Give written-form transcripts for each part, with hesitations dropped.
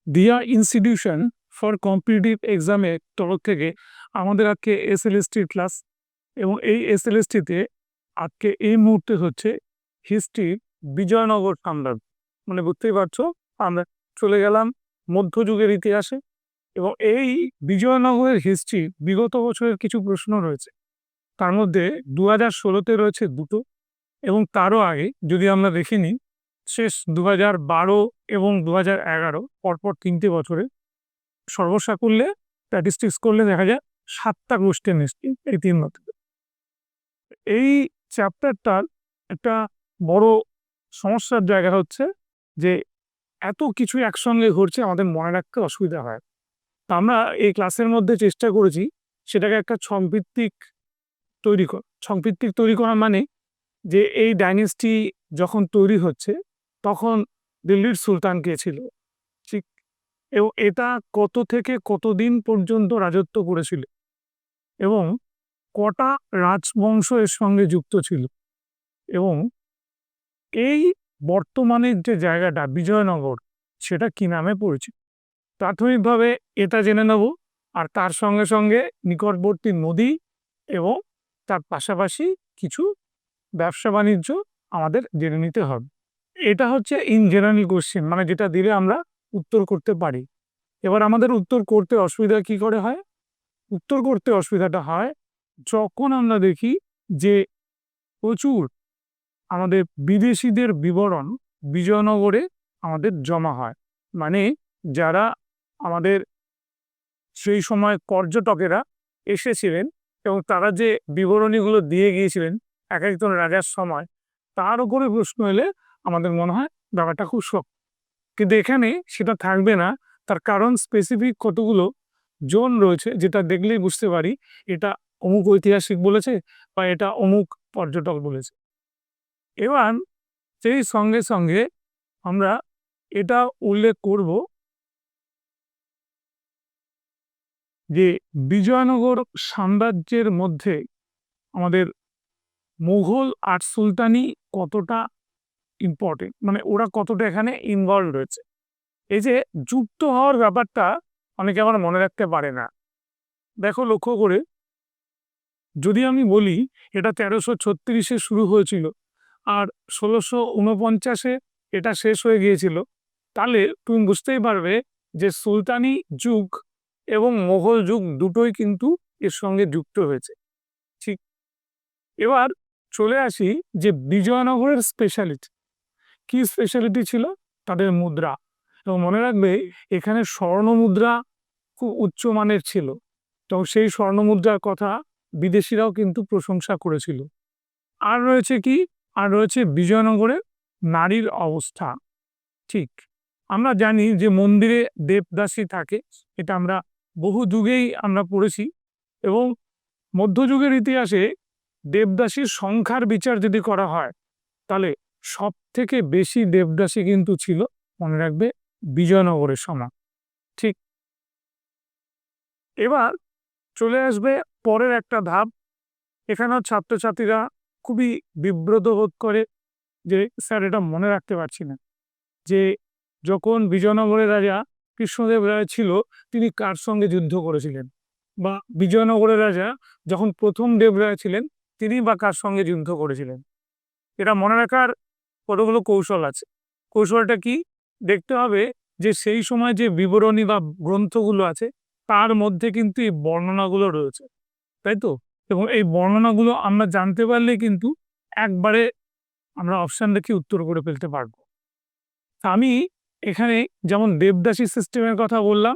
দিয়া institution for competitive এক্সামের তরফ থেকে আমাদের আজকে এসএলএসটির ক্লাস, এবং এই এসএলএসটিতে আজকে এই মুহূর্তে হচ্ছে হিস্ট্রি বিজয়নগর সাম্রাজ্য। মানে বুঝতেই পারছো, আমরা চলে গেলাম মধ্যযুগের ইতিহাসে, এবং এই বিজয়নগরের হিস্ট্রি বিগত বছরের কিছু প্রশ্ন রয়েছে, তার মধ্যে 2016-তে রয়েছে দুটো, এবং তারও আগে যদি আমরা দেখে নিই, শেষ 2012 এবং 2011 পরপর 3টে বছরে সর্বসাকুল্যে স্ট্যাটিস্টিক্স করলে দেখা যায় 7টা কোশ্চেন এসছে এই 3 বছরে। এই চ্যাপ্টারটার একটা বড় সমস্যার জায়গা হচ্ছে যে এত কিছু একসঙ্গে ঘটছে, আমাদের মনে রাখতে অসুবিধা হয়। তা আমরা এই ক্লাসের মধ্যে চেষ্টা করেছি সেটাকে একটা ছকভিত্তিক তৈরি করা, মানে যে এই ডাইনেস্টি যখন তৈরি হচ্ছে তখন দিল্লির সুলতান কে ছিল, ঠিক, এবং এটা কত থেকে কতদিন পর্যন্ত রাজত্ব করেছিল, এবং কটা রাজবংশ এর সঙ্গে যুক্ত ছিল, এবং এই বর্তমানের যে জায়গাটা বিজয়নগর সেটা কি নামে পরিচিত। প্রাথমিকভাবে এটা জেনে নেব, আর তার সঙ্গে সঙ্গে নিকটবর্তী নদী এবং তার পাশাপাশি কিছু ব্যবসা বাণিজ্য আমাদের জেনে নিতে হবে। এটা হচ্ছে ইন জেনারেল কোশ্চেন, মানে যেটা দিলে আমরা উত্তর করতে পারি। এবার আমাদের উত্তর করতে অসুবিধা কি করে হয়? উত্তর করতে অসুবিধাটা হয় যখন আমরা দেখি যে প্রচুর আমাদের বিদেশিদের বিবরণ বিজয়নগরে আমাদের জমা হয়। মানে যারা আমাদের সেই সময় পর্যটকেরা এসেছিলেন এবং তারা যে বিবরণীগুলো দিয়ে গিয়েছিলেন এক একজন রাজার সময়, তার উপরে প্রশ্ন এলে আমাদের মনে হয় ব্যাপারটা খুব শক্ত। কিন্তু এখানে সেটা থাকবে না, তার কারণ স্পেসিফিক কতগুলো জোন রয়েছে যেটা দেখলেই বুঝতে পারি এটা অমুক ঐতিহাসিক বলেছে বা এটা অমুক পর্যটক বলেছে। এবার সেই সঙ্গে সঙ্গে আমরা এটা উল্লেখ করব যে বিজয়নগর সাম্রাজ্যের মধ্যে আমাদের মুঘল আর সুলতানি কতটা ইম্পর্টেন্ট, মানে ওরা কতটা এখানে ইনভলভ রয়েছে। এই যে যুক্ত হওয়ার ব্যাপারটা অনেকে আবার মনে রাখতে পারে না। দেখো লক্ষ্য করে, যদি আমি বলি এটা 1336-এ শুরু হয়েছিল আর 1649-এ এটা শেষ হয়ে গিয়েছিল, তাহলে তুমি বুঝতেই পারবে যে সুলতানি যুগ এবং মোগল যুগ দুটোই কিন্তু এর সঙ্গে যুক্ত হয়েছে। ঠিক, এবার চলে আসি যে বিজয়নগরের স্পেশালিটি কি। স্পেশালিটি ছিল তাদের মুদ্রা, এবং মনে রাখবে এখানে স্বর্ণ মুদ্রা খুব উচ্চমানের ছিল, তো সেই স্বর্ণ মুদ্রার কথা বিদেশিরাও কিন্তু প্রশংসা করেছিল। আর রয়েছে কি, আর রয়েছে বিজয়নগরের নারীর অবস্থা। ঠিক, আমরা জানি যে মন্দিরে দেবদাসী থাকে, এটা আমরা বহু যুগেই আমরা পড়েছি, এবং মধ্যযুগের ইতিহাসে দেবদাসীর সংখ্যার বিচার যদি করা হয় তাহলে সব থেকে বেশি দেবদাসী কিন্তু ছিল, মনে রাখবে, বিজয়নগরের সময়। ঠিক, এবার চলে আসবে পরের একটা ধাপ। এখানেও ছাত্রছাত্রীরা খুবই বিব্রত বোধ করে যে স্যার এটা মনে রাখতে পারছি না, যে যখন বিজয়নগরের রাজা কৃষ্ণদেব রায় ছিল তিনি কার সঙ্গে যুদ্ধ করেছিলেন, বা বিজয়নগরের রাজা যখন প্রথম দেবরায় ছিলেন তিনি বা কার সঙ্গে যুদ্ধ করেছিলেন। এটা মনে রাখার কতগুলো কৌশল আছে। কৌশলটা কি? দেখতে হবে যে সেই সময় যে বিবরণী বা গ্রন্থগুলো আছে তার মধ্যে কিন্তু এই বর্ণনাগুলো রয়েছে, তাই তো? এবং এই বর্ণনাগুলো আমরা জানতে পারলে কিন্তু একবারে আমরা অপশন দেখে উত্তর করে ফেলতে পারবো। আমি এখানে যেমন দেবদাসী সিস্টেমের কথা বললাম,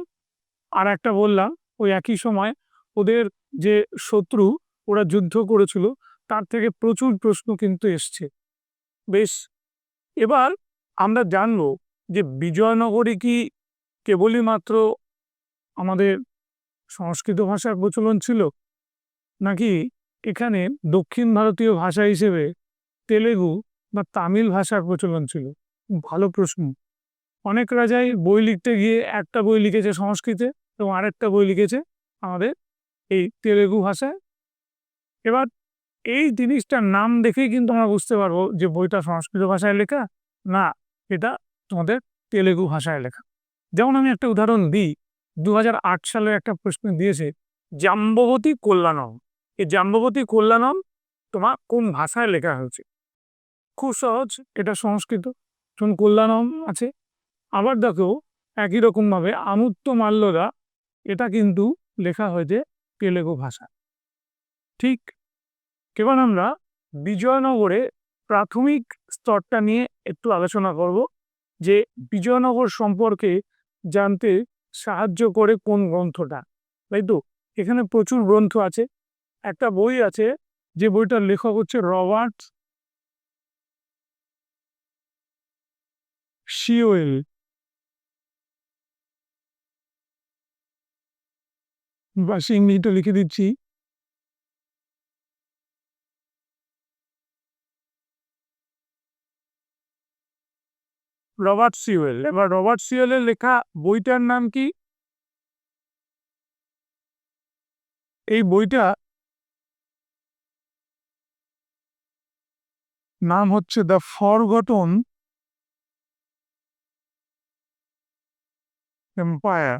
আর একটা বললাম ওই একই সময় ওদের যে শত্রু ওরা যুদ্ধ করেছিল তার থেকে প্রচুর প্রশ্ন কিন্তু এসছে। বেশ, এবার আমরা জানবো যে বিজয়নগরে কি কেবলই মাত্র আমাদের সংস্কৃত ভাষার প্রচলন ছিল, নাকি এখানে দক্ষিণ ভারতীয় ভাষা হিসেবে তেলেগু বা তামিল ভাষার প্রচলন ছিল? ভালো প্রশ্ন। অনেক রাজাই বই লিখতে গিয়ে একটা বই লিখেছে সংস্কৃতে এবং আরেকটা বই লিখেছে আমাদের এই তেলেগু ভাষায়। এবার এই জিনিসটার নাম দেখেই কিন্তু আমরা বুঝতে পারবো যে বইটা সংস্কৃত ভাষায় লেখা না, এটা তোমাদের তেলেগু ভাষায় লেখা। যেমন আমি একটা উদাহরণ দিই, 2008 সালে একটা প্রশ্ন দিয়েছে, জাম্ববতী কল্যাণম। এই জাম্ববতী কল্যাণম তোমার কোন ভাষায় লেখা হয়েছে? খুব সহজ, এটা সংস্কৃত। কল্যাণম আছে। আবার দেখো, একই রকম ভাবে আমুক্ত মাল্যদা, এটা কিন্তু লেখা হয়েছে তেলেগু ভাষা। ঠিক। এবার আমরা বিজয়নগরে প্রাথমিক স্তরটা নিয়ে একটু আলোচনা করব, যে বিজয়নগর সম্পর্কে জানতে সাহায্য করে কোন গ্রন্থটা, তাই তো? এখানে প্রচুর গ্রন্থ আছে। একটা বই আছে, যে বইটার লেখক হচ্ছে রবার্ট শিওয়েল। বা ইংরেজিটা লিখে দিচ্ছি, রবার্ট সিওয়েল। এবার রবার্ট সিওয়েলের লেখা বইটার নাম কি? এই বইটা নাম হচ্ছে the forgotten empire.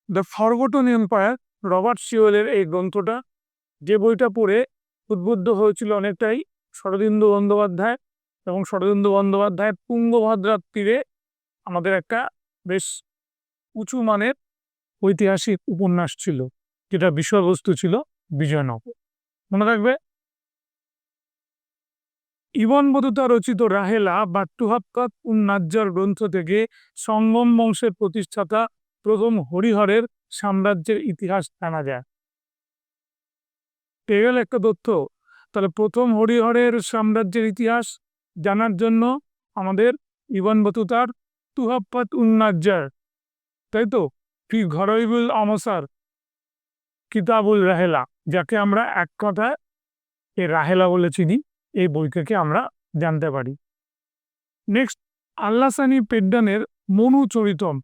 The forgotten empire, Robert সিওয়েলের এই গ্রন্থটা, যে বইটা পড়ে উদ্বুদ্ধ হয়েছিল অনেকটাই শরদিন্দু বন্দ্যোপাধ্যায়। এবং শরদিন্দু বন্দ্যোপাধ্যায়ের তুঙ্গভদ্রার তীরে আমাদের একটা বেশ উঁচু মানের ঐতিহাসিক উপন্যাস ছিল, যেটা বিষয়বস্তু ছিল বিজয়নগর। মনে রাখবে। ইবন বতুতা রচিত রাহেলা বা তুহাক্কাত উন নাজ্জার গ্রন্থ থেকে সঙ্গম বংশের প্রতিষ্ঠাতা প্রথম হরিহরের সাম্রাজ্যের ইতিহাস জানা যায়। পেয়ে গেল একটা তথ্য। তাহলে প্রথম হরিহরের সাম্রাজ্যের ইতিহাস জানার জন্য আমাদের ইবন বতুতার তুহাফাত উন নাজ্জার, তাই তো, ফি ঘরাইবুল আমসার কিতাবুল রাহেলা, যাকে আমরা এক কথায় এই রাহেলা বলে চিনি, এই বই থেকে আমরা জানতে পারি। নেক্সট, আল্লাসানি পেড্ডানের মনুচরিতম।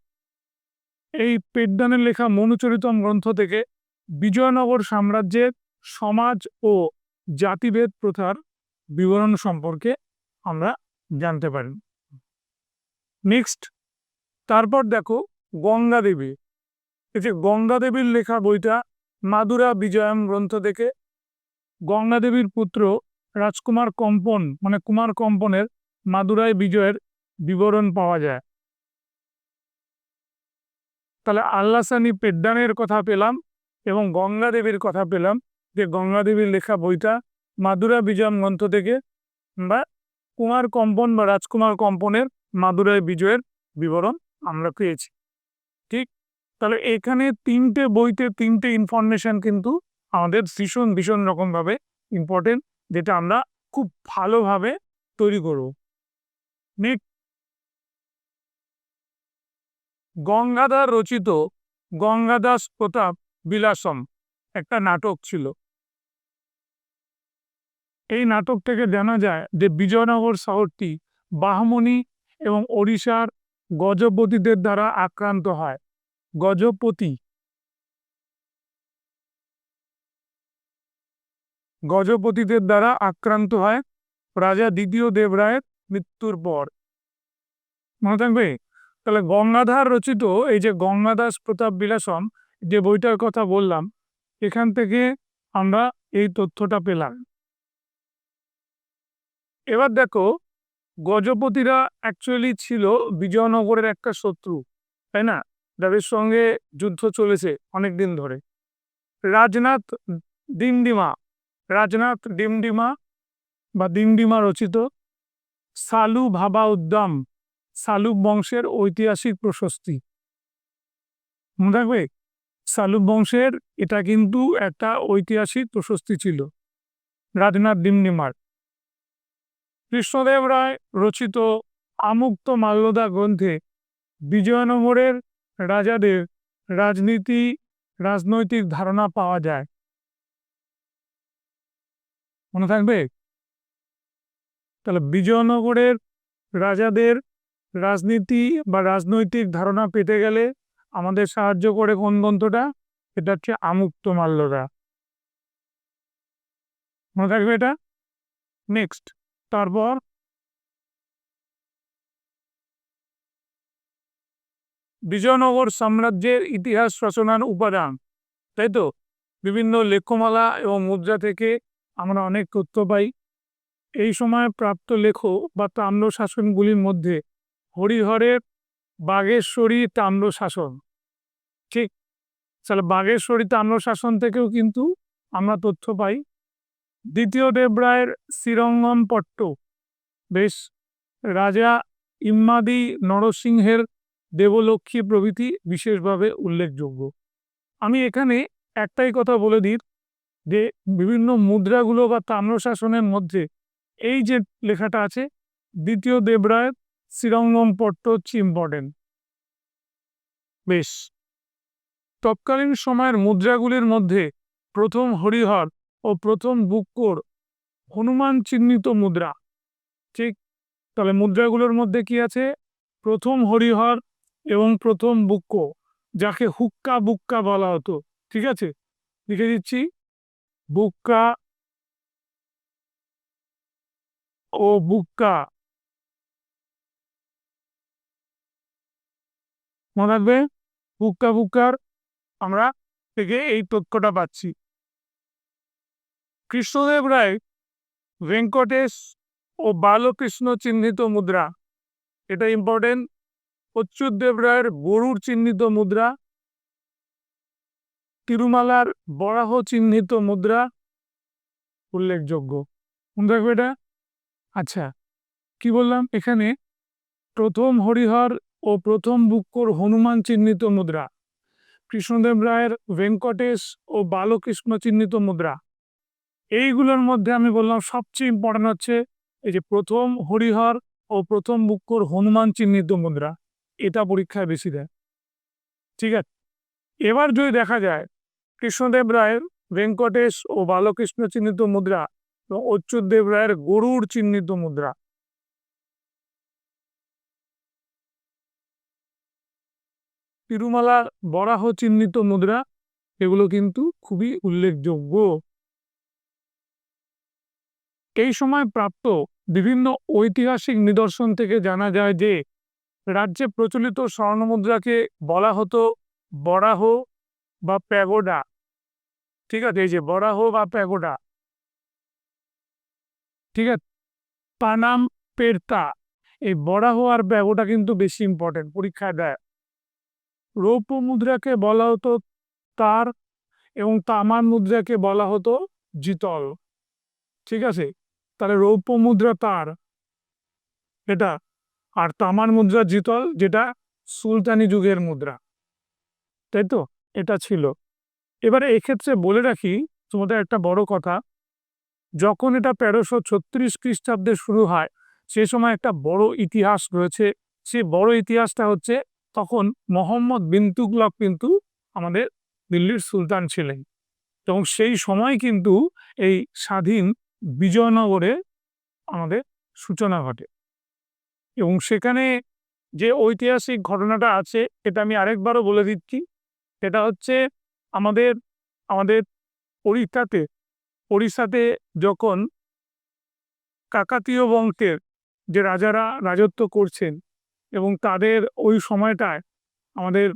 এই পেড্ডানের লেখা মনুচরিতম গ্রন্থ থেকে বিজয়নগর সাম্রাজ্যের সমাজ ও জাতিভেদ প্রথার বিবরণ সম্পর্কে আমরা জানতে পারি। নেক্সট, তারপর দেখো গঙ্গা দেবী। এই যে গঙ্গা দেবীর লেখা বইটা মাদুরা বিজয়ম গ্রন্থ থেকে গঙ্গা দেবীর পুত্র রাজকুমার কম্পন, মানে কুমার কম্পনের মাদুরাই বিজয়ের বিবরণ পাওয়া যায়। তাহলে আল্লাসানি পেড্ডানের কথা পেলাম এবং গঙ্গা দেবীর কথা পেলাম, যে গঙ্গা দেবীর লেখা বইটা মাদুরা বিজয়ম গ্রন্থ থেকে বা কুমার কম্পন বা রাজকুমার কম্পনের মাদুরাই বিজয়ের বিবরণ আমরা পেয়েছি। ঠিক। তাহলে এখানে তিনটে বইতে তিনটে ইনফরমেশন কিন্তু আমাদের ভীষণ ভীষণ রকমভাবে ইম্পর্টেন্ট, যেটা আমরা খুব ভালোভাবে তৈরি করব। নেক্সট, গঙ্গাধর রচিত গঙ্গাদাস প্রতাপ বিলাসম একটা নাটক ছিল। এই নাটক থেকে জানা যায় যে বিজয়নগর শহরটি বাহমনি এবং ওড়িশার গজপতিদের দ্বারা আক্রান্ত হয়। গজপতিদের দ্বারা আক্রান্ত হয় রাজা দ্বিতীয় দেবরায়ের মৃত্যুর পর। মনে থাকবে। তাহলে গঙ্গাধর রচিত এই যে গঙ্গাদাস প্রতাপ বিলাসম, যে বইটার কথা বললাম, এখান থেকে আমরা এই তথ্যটা পেলাম। এবার দেখো, গজপতিরা অ্যাকচুয়ালি ছিল বিজয়নগরের একটা শত্রু, তাই না, যাদের সঙ্গে যুদ্ধ চলেছে অনেকদিন ধরে। রাজনাথ ডিমডিমা, রাজনাথ ডিমডিমা বা ডিমডিমা রচিত সালু ভাবা উদ্যাম, সালুক বংশের ঐতিহাসিক প্রশস্তি। মনে রাখবে, সালুক বংশের এটা কিন্তু একটা ঐতিহাসিক প্রশস্তি ছিল রাজনাথ ডিমডিমার। কৃষ্ণদেব রায় রচিত আমুক্ত মাল্যদা গ্রন্থে বিজয়নগরের রাজাদের রাজনৈতিক ধারণা পাওয়া যায়। মনে থাকবে। তাহলে বিজয়নগরের রাজাদের রাজনীতি বা রাজনৈতিক ধারণা পেতে গেলে আমাদের সাহায্য করে কোন গ্রন্থটা? এটা হচ্ছে আমুক্ত মাল্যদা। মনে থাকবে এটা। নেক্সট, তারপর বিজয়নগর সাম্রাজ্যের ইতিহাস রচনার উপাদান, তাই তো? বিভিন্ন লেখমালা এবং মুদ্রা থেকে আমরা অনেক তথ্য পাই। এই সময় প্রাপ্ত লেখ বা তাম্রশাসনগুলির মধ্যে হরিহরের বাগেশ্বরী তাম্রশাসন, ঠিক? তাহলে বাগেশ্বরী তাম্রশাসন থেকেও কিন্তু আমরা তথ্য পাই। দ্বিতীয় দেবরায়ের শ্রীরঙ্গম পট্ট, বেশ, রাজা ইম্মাদি নরসিংহের দেবলক্ষ্মী প্রভৃতি বিশেষভাবে উল্লেখযোগ্য। আমি এখানে একটাই কথা বলে দিই যে বিভিন্ন মুদ্রাগুলো বা তাম্রশাসনের মধ্যে এই যে লেখাটা আছে, দ্বিতীয় দেবরায়ের শ্রীরঙ্গম পট্ট হচ্ছে ইম্পর্টেন্ট। বেশ, তৎকালীন সময়ের মুদ্রাগুলির মধ্যে প্রথম হরিহর ও প্রথম বুক্কোর হনুমান চিহ্নিত মুদ্রা, ঠিক? তাহলে মুদ্রাগুলোর মধ্যে কি আছে? প্রথম হরিহর এবং প্রথম বুক্কো, যাকে হুক্কা বুক্কা বলা হতো, ঠিক আছে? লিখে দিচ্ছি, বুক্কা ও বুক্কা। মনে রাখবে, বুক্কা বুক্কার আমরা থেকে এই তথ্যটা পাচ্ছি। কৃষ্ণদেব রায় ভেঙ্কটেশ ও বালকৃষ্ণ চিহ্নিত মুদ্রা, এটা ইম্পর্টেন্ট। অচ্যুত দেব রায়ের গরুর চিহ্নিত মুদ্রা, তিরুমালার বরাহ চিহ্নিত মুদ্রা উল্লেখযোগ্য। মনে রাখবে এটা। আচ্ছা, কি বললাম? এখানে প্রথম হরিহর ও প্রথম বুক্কোর হনুমান চিহ্নিত মুদ্রা, কৃষ্ণদেব রায়ের ভেঙ্কটেশ ও বালকৃষ্ণ চিহ্নিত মুদ্রা, এইগুলোর মধ্যে আমি বললাম সবচেয়ে ইম্পর্টেন্ট হচ্ছে এই যে প্রথম হরিহর ও প্রথম বুক্কোর হনুমান চিহ্নিত মুদ্রা, এটা পরীক্ষায় বেশি দেয়, ঠিক আছে? এবার যদি দেখা যায় কৃষ্ণদেব রায়ের ভেঙ্কটেশ ও বালকৃষ্ণ চিহ্নিত মুদ্রা এবং অচ্যুত দেব রায়ের গরুর চিহ্নিত মুদ্রা, তিরুমালা বরাহ চিহ্নিত মুদ্রা, এগুলো কিন্তু খুবই উল্লেখযোগ্য। এই সময় প্রাপ্ত বিভিন্ন ঐতিহাসিক নিদর্শন থেকে জানা যায় যে রাজ্যে প্রচলিত স্বর্ণমুদ্রাকে বলা হতো বরাহ বা প্যাগোডা, ঠিক আছে? এই যে বরাহ বা প্যাগোডা, ঠিক আছে? পানাম পেরতা, এই বরাহ আর প্যাগোডা কিন্তু বেশি ইম্পর্টেন্ট, পরীক্ষায় দেয়। রৌপ্য মুদ্রাকে বলা হতো তার এবং তামার মুদ্রাকে বলা হতো জিতল, ঠিক আছে? তাহলে রৌপ্য মুদ্রা তার, এটা, আর তামার মুদ্রা জিতল, যেটা সুলতানি যুগের মুদ্রা, তাই তো? এটা ছিল। এবারে এক্ষেত্রে বলে রাখি তোমাদের একটা বড় কথা, যখন এটা 1336 খ্রিস্টাব্দে শুরু হয়, সে সময় একটা বড় ইতিহাস রয়েছে। সে বড় ইতিহাসটা হচ্ছে, তখন মোহাম্মদ বিন তুগলক কিন্তু আমাদের দিল্লির সুলতান ছিলেন, এবং সেই সময় কিন্তু এই স্বাধীন বিজয়নগরে আমাদের সূচনা ঘটে। এবং সেখানে যে ঐতিহাসিক ঘটনাটা আছে, এটা আমি আরেকবারও বলে দিচ্ছি। এটা হচ্ছে আমাদের আমাদের ওড়িশাতে যখন কাকাতীয় বংশের যে রাজারা রাজত্ব করছেন, এবং তাদের ওই সময়টায় আমাদের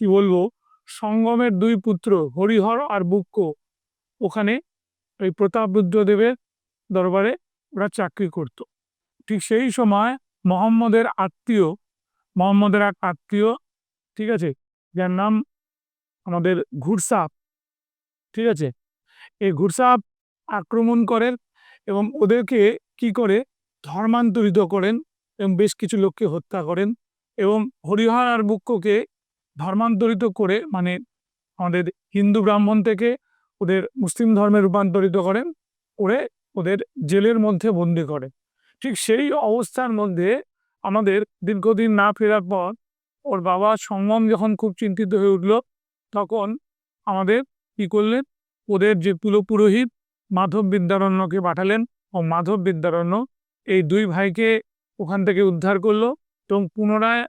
কি বলবো, সঙ্গমের দুই পুত্র হরিহর আর বুক্কো ওখানে ওই প্রতাপরুদ্রদেবের দরবারে ওরা চাকরি করত। ঠিক সেই সময় মোহাম্মদের এক আত্মীয়, ঠিক আছে, যার নাম আমাদের ঘুরসাপ, ঠিক আছে, এই ঘুরসাপ আক্রমণ করেন এবং ওদেরকে কি করে ধর্মান্তরিত করেন এবং বেশ কিছু লোককে হত্যা করেন, এবং হরিহর আর বুক্কোকে ধর্মান্তরিত করে, মানে আমাদের হিন্দু ব্রাহ্মণ থেকে ওদের মুসলিম ধর্মে রূপান্তরিত করেন, করে ওদের জেলের মধ্যে বন্দি করে। ঠিক সেই অবস্থার মধ্যে আমাদের দীর্ঘদিন না ফেরার পর ওর বাবা সঙ্গম যখন খুব চিন্তিত হয়ে উঠল, তখন আমাদের কি করলেন, ওদের যে পুরোহিত মাধব বিদ্যারণ্যকে পাঠালেন, ও মাধব বিদ্যারণ্য এই দুই ভাইকে ওখান থেকে উদ্ধার করলো এবং পুনরায়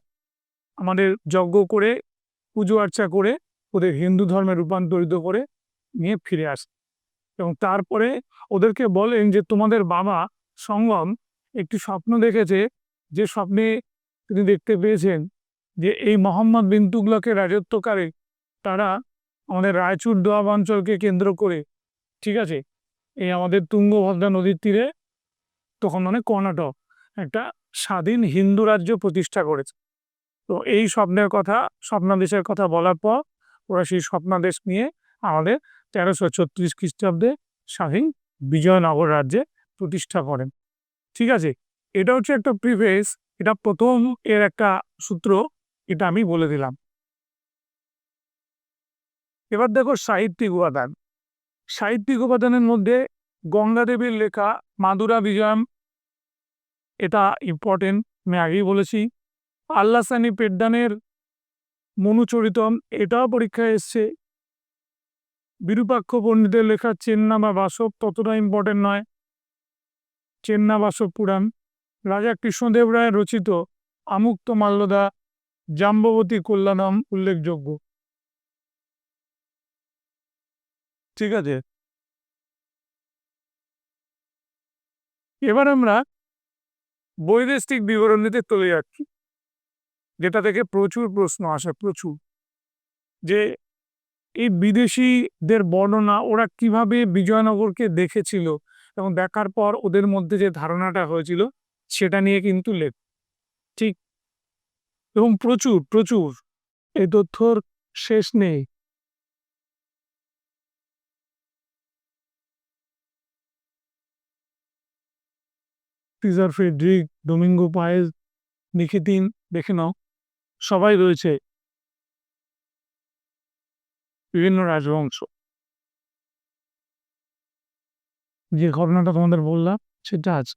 আমাদের যজ্ঞ করে পুজো আর্চা করে ওদের হিন্দু ধর্মে রূপান্তরিত করে নিয়ে ফিরে আসে। এবং তারপরে ওদেরকে বলেন যে তোমাদের বাবা সঙ্গম একটি স্বপ্ন দেখেছে, যে স্বপ্নে তিনি দেখতে পেয়েছেন যে এই মোহাম্মদ বিন তুগলকের রাজত্বকালে তারা আমাদের রায়চুর দোয়াব অঞ্চলকে কেন্দ্র করে, ঠিক আছে, এই আমাদের তুঙ্গভদ্রা নদীর তীরে তখন কর্ণাটক একটা স্বাধীন হিন্দু রাজ্য প্রতিষ্ঠা করেছে। তো এই স্বপ্নাদেশের কথা বলার পর ওরা সেই স্বপ্নাদেশ নিয়ে আমাদের 1336 খ্রিস্টাব্দে স্বাধীন বিজয়নগর রাজ্যে প্রতিষ্ঠা করেন। ঠিক আছে, এটা হচ্ছে একটা প্রিফেস, এটা প্রথম এর একটা সূত্র, এটা আমি বলে দিলাম। এবার দেখো সাহিত্যিক উপাদান। সাহিত্যিক উপাদানের মধ্যে গঙ্গাদেবীর লেখা মাদুরা বিজয়ম, এটা ইম্পর্টেন্ট, আমি আগেই বলেছি। আল্লাসানি পেড্ডানের মনুচরিতম, এটাও পরীক্ষায় এসছে। বিরূপাক্ষ পণ্ডিতের লেখা চেন্না বা বাসব, ততটা ইম্পর্টেন্ট নয়, চেন্না বাসব পুরাণ। রাজা কৃষ্ণদেব রায়ের রচিত আমুক্ত মাল্যদা জাম্ববতী কল্যাণম উল্লেখযোগ্য। ঠিক আছে, এবার আমরা বৈদেশিক বিবরণীতে চলে যাচ্ছি, যেটা থেকে প্রচুর প্রশ্ন আসে, প্রচুর, যে এই বিদেশিদের বর্ণনা, ওরা কিভাবে বিজয়নগরকে দেখেছিল এবং দেখার পর ওদের মধ্যে যে ধারণাটা হয়েছিল সেটা নিয়ে কিন্তু লেখ। ঠিক, এবং প্রচুর প্রচুর এই তথ্যর শেষ নেই। সিজার ফ্রেডরিক, ডোমিঙ্গো পায়েজ, নিকিতিন, দেখে নাও, সবাই রয়েছে, বিভিন্ন রাজবংশ। যে ঘটনাটা তোমাদের বললাম সেটা আছে,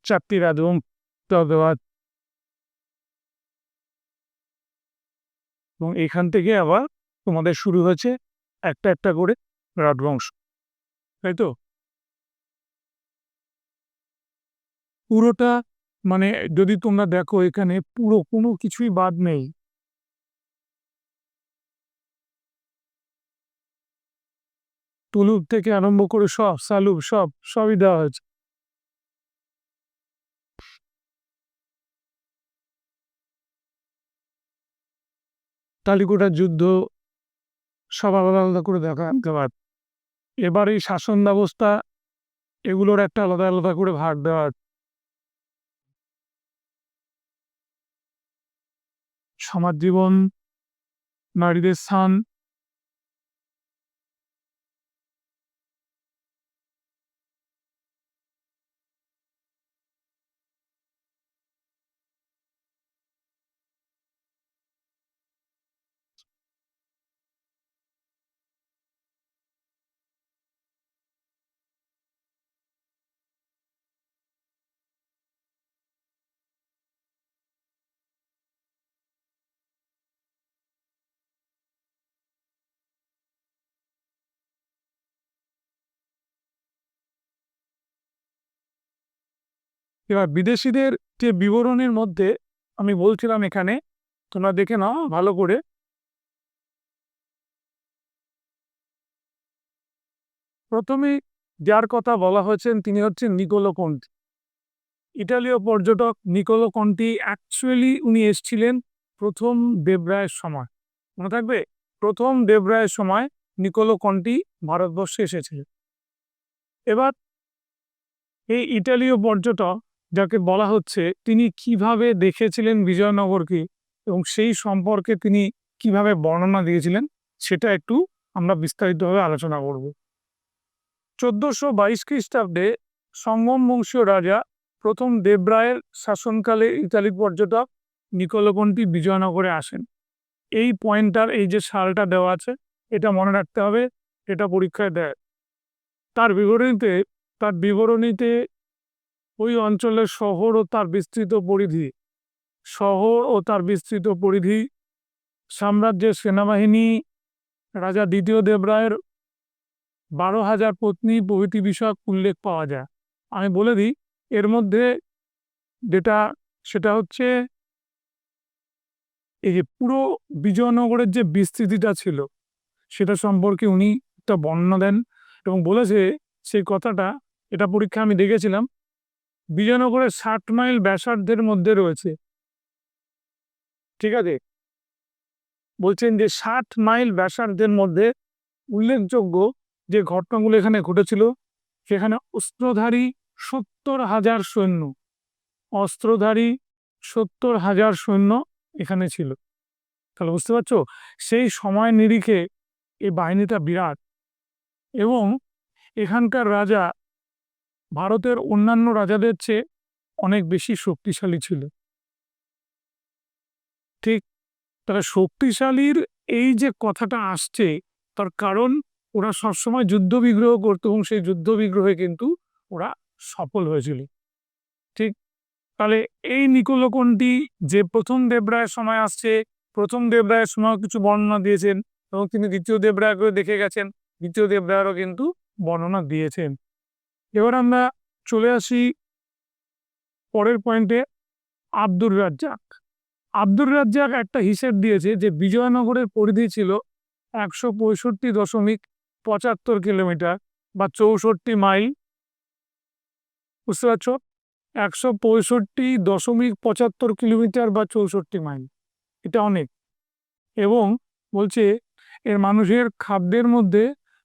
4টি রাজবংশ দেওয়া, এবং এখান থেকে আবার তোমাদের শুরু হয়েছে একটা একটা করে রাজবংশ, তাই তো? পুরোটা যদি তোমরা দেখো এখানে পুরো কোনো কিছুই বাদ নেই। তুলুপ থেকে আরম্ভ করে সব, সালুপ, সবই দেওয়া হয়েছে। তালিকোটার যুদ্ধ সব আলাদা আলাদা করে দেখা দেওয়ার। এবার এই শাসন ব্যবস্থা, এগুলোর একটা আলাদা আলাদা করে ভাগ দেওয়ার। সমাজ জীবন, নারীদের স্থান, এবার বিদেশিদের যে বিবরণের মধ্যে আমি বলছিলাম, এখানে তোমরা দেখে নাও ভালো করে। প্রথমে যার কথা বলা হয়েছেন তিনি হচ্ছেন নিকোলো কন্টি, ইটালীয় পর্যটক। নিকোলো কন্টি অ্যাকচুয়ালি উনি এসেছিলেন প্রথম দেবরায়ের সময়, মনে থাকবে, প্রথম দেবরায়ের সময় নিকোলো কন্টি ভারতবর্ষে এসেছিলেন। এবার এই ইটালীয় পর্যটক যাকে বলা হচ্ছে, তিনি কিভাবে দেখেছিলেন বিজয়নগরকে এবং সেই সম্পর্কে তিনি কিভাবে বর্ণনা দিয়েছিলেন সেটা একটু আমরা বিস্তারিতভাবে আলোচনা করব। 1422 খ্রিস্টাব্দে সঙ্গম বংশীয় রাজা প্রথম দেবরায়ের শাসনকালে ইতালি পর্যটক নিকোলো কন্টি বিজয়নগরে আসেন। এই পয়েন্টটার, এই যে সালটা দেওয়া আছে, এটা মনে রাখতে হবে, এটা পরীক্ষায় দেয়। তার বিবরণীতে ওই অঞ্চলের শহর ও তার বিস্তৃত পরিধি, সাম্রাজ্যের সেনাবাহিনী, রাজা দ্বিতীয় দেবরায়ের 12,000 পত্নী প্রভৃতি বিষয়ক উল্লেখ পাওয়া যায়। আমি বলে দিই, এর মধ্যে যেটা সেটা হচ্ছে এই যে পুরো বিজয়নগরের যে বিস্তৃতিটা ছিল সেটা সম্পর্কে উনি একটা বর্ণনা দেন এবং বলেছে সেই কথাটা, এটা পরীক্ষা আমি দেখেছিলাম, বিজয়নগরের 60 মাইল ব্যাসার্ধের মধ্যে রয়েছে। ঠিক আছে, বলছেন যে 60 মাইল ব্যাসার্ধের মধ্যে উল্লেখযোগ্য যে ঘটনাগুলো এখানে ঘটেছিল, সেখানে অস্ত্রধারী 70,000 সৈন্য, অস্ত্রধারী 70,000 সৈন্য এখানে ছিল। তাহলে বুঝতে পারছো সেই সময় নিরিখে এই বাহিনীটা বিরাট। এবং এখানকার রাজা ভারতের অন্যান্য রাজাদের চেয়ে অনেক বেশি শক্তিশালী ছিল। ঠিক, তাহলে শক্তিশালীর এই যে কথাটা আসছে, তার কারণ ওরা সবসময় যুদ্ধ বিগ্রহ করতো এবং সেই যুদ্ধ বিগ্রহে কিন্তু ওরা সফল হয়েছিল। ঠিক, তাহলে এই নিকোলকন্ডি যে প্রথম দেবরায়ের সময় আসছে, প্রথম দেবরায়ের সময় কিছু বর্ণনা দিয়েছেন এবং তিনি দ্বিতীয় দেবরায়কেও দেখে গেছেন, দ্বিতীয় দেবরায়েরও কিন্তু বর্ণনা দিয়েছেন। এবার আমরা চলে আসি পরের পয়েন্টে, আব্দুর রাজ্জাক। আব্দুর রাজ্জাক একটা হিসেব দিয়েছে যে বিজয়নগরের পরিধি ছিল 165.75 কিলোমিটার বা 64 মাইল। বুঝতে পারছো, 165.75 কিলোমিটার বা 64 মাইল, এটা অনেক। এবং বলছে এর মানুষের খাদ্যের মধ্যে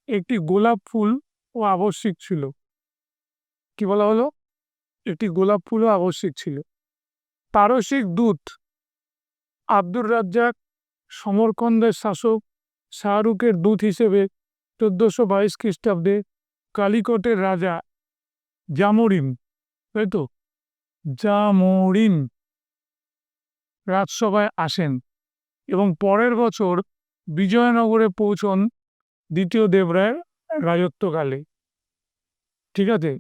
একটি গোলাপ ফুল ও আবশ্যিক ছিল। কি বলা হলো? একটি গোলাপ ফুলও আবশ্যিক ছিল। পারসিক দূত আব্দুর রাজ্জাক সমরকন্দের শাসক শাহরুখের দূত হিসেবে 1422 খ্রিস্টাব্দে কালিকটের রাজা জামোরিন, তাই তো, জামোরিন রাজসভায় আসেন এবং পরের বছর বিজয়নগরে পৌঁছন দ্বিতীয় দেবরায়ের রাজত্বকালে। ঠিক আছে,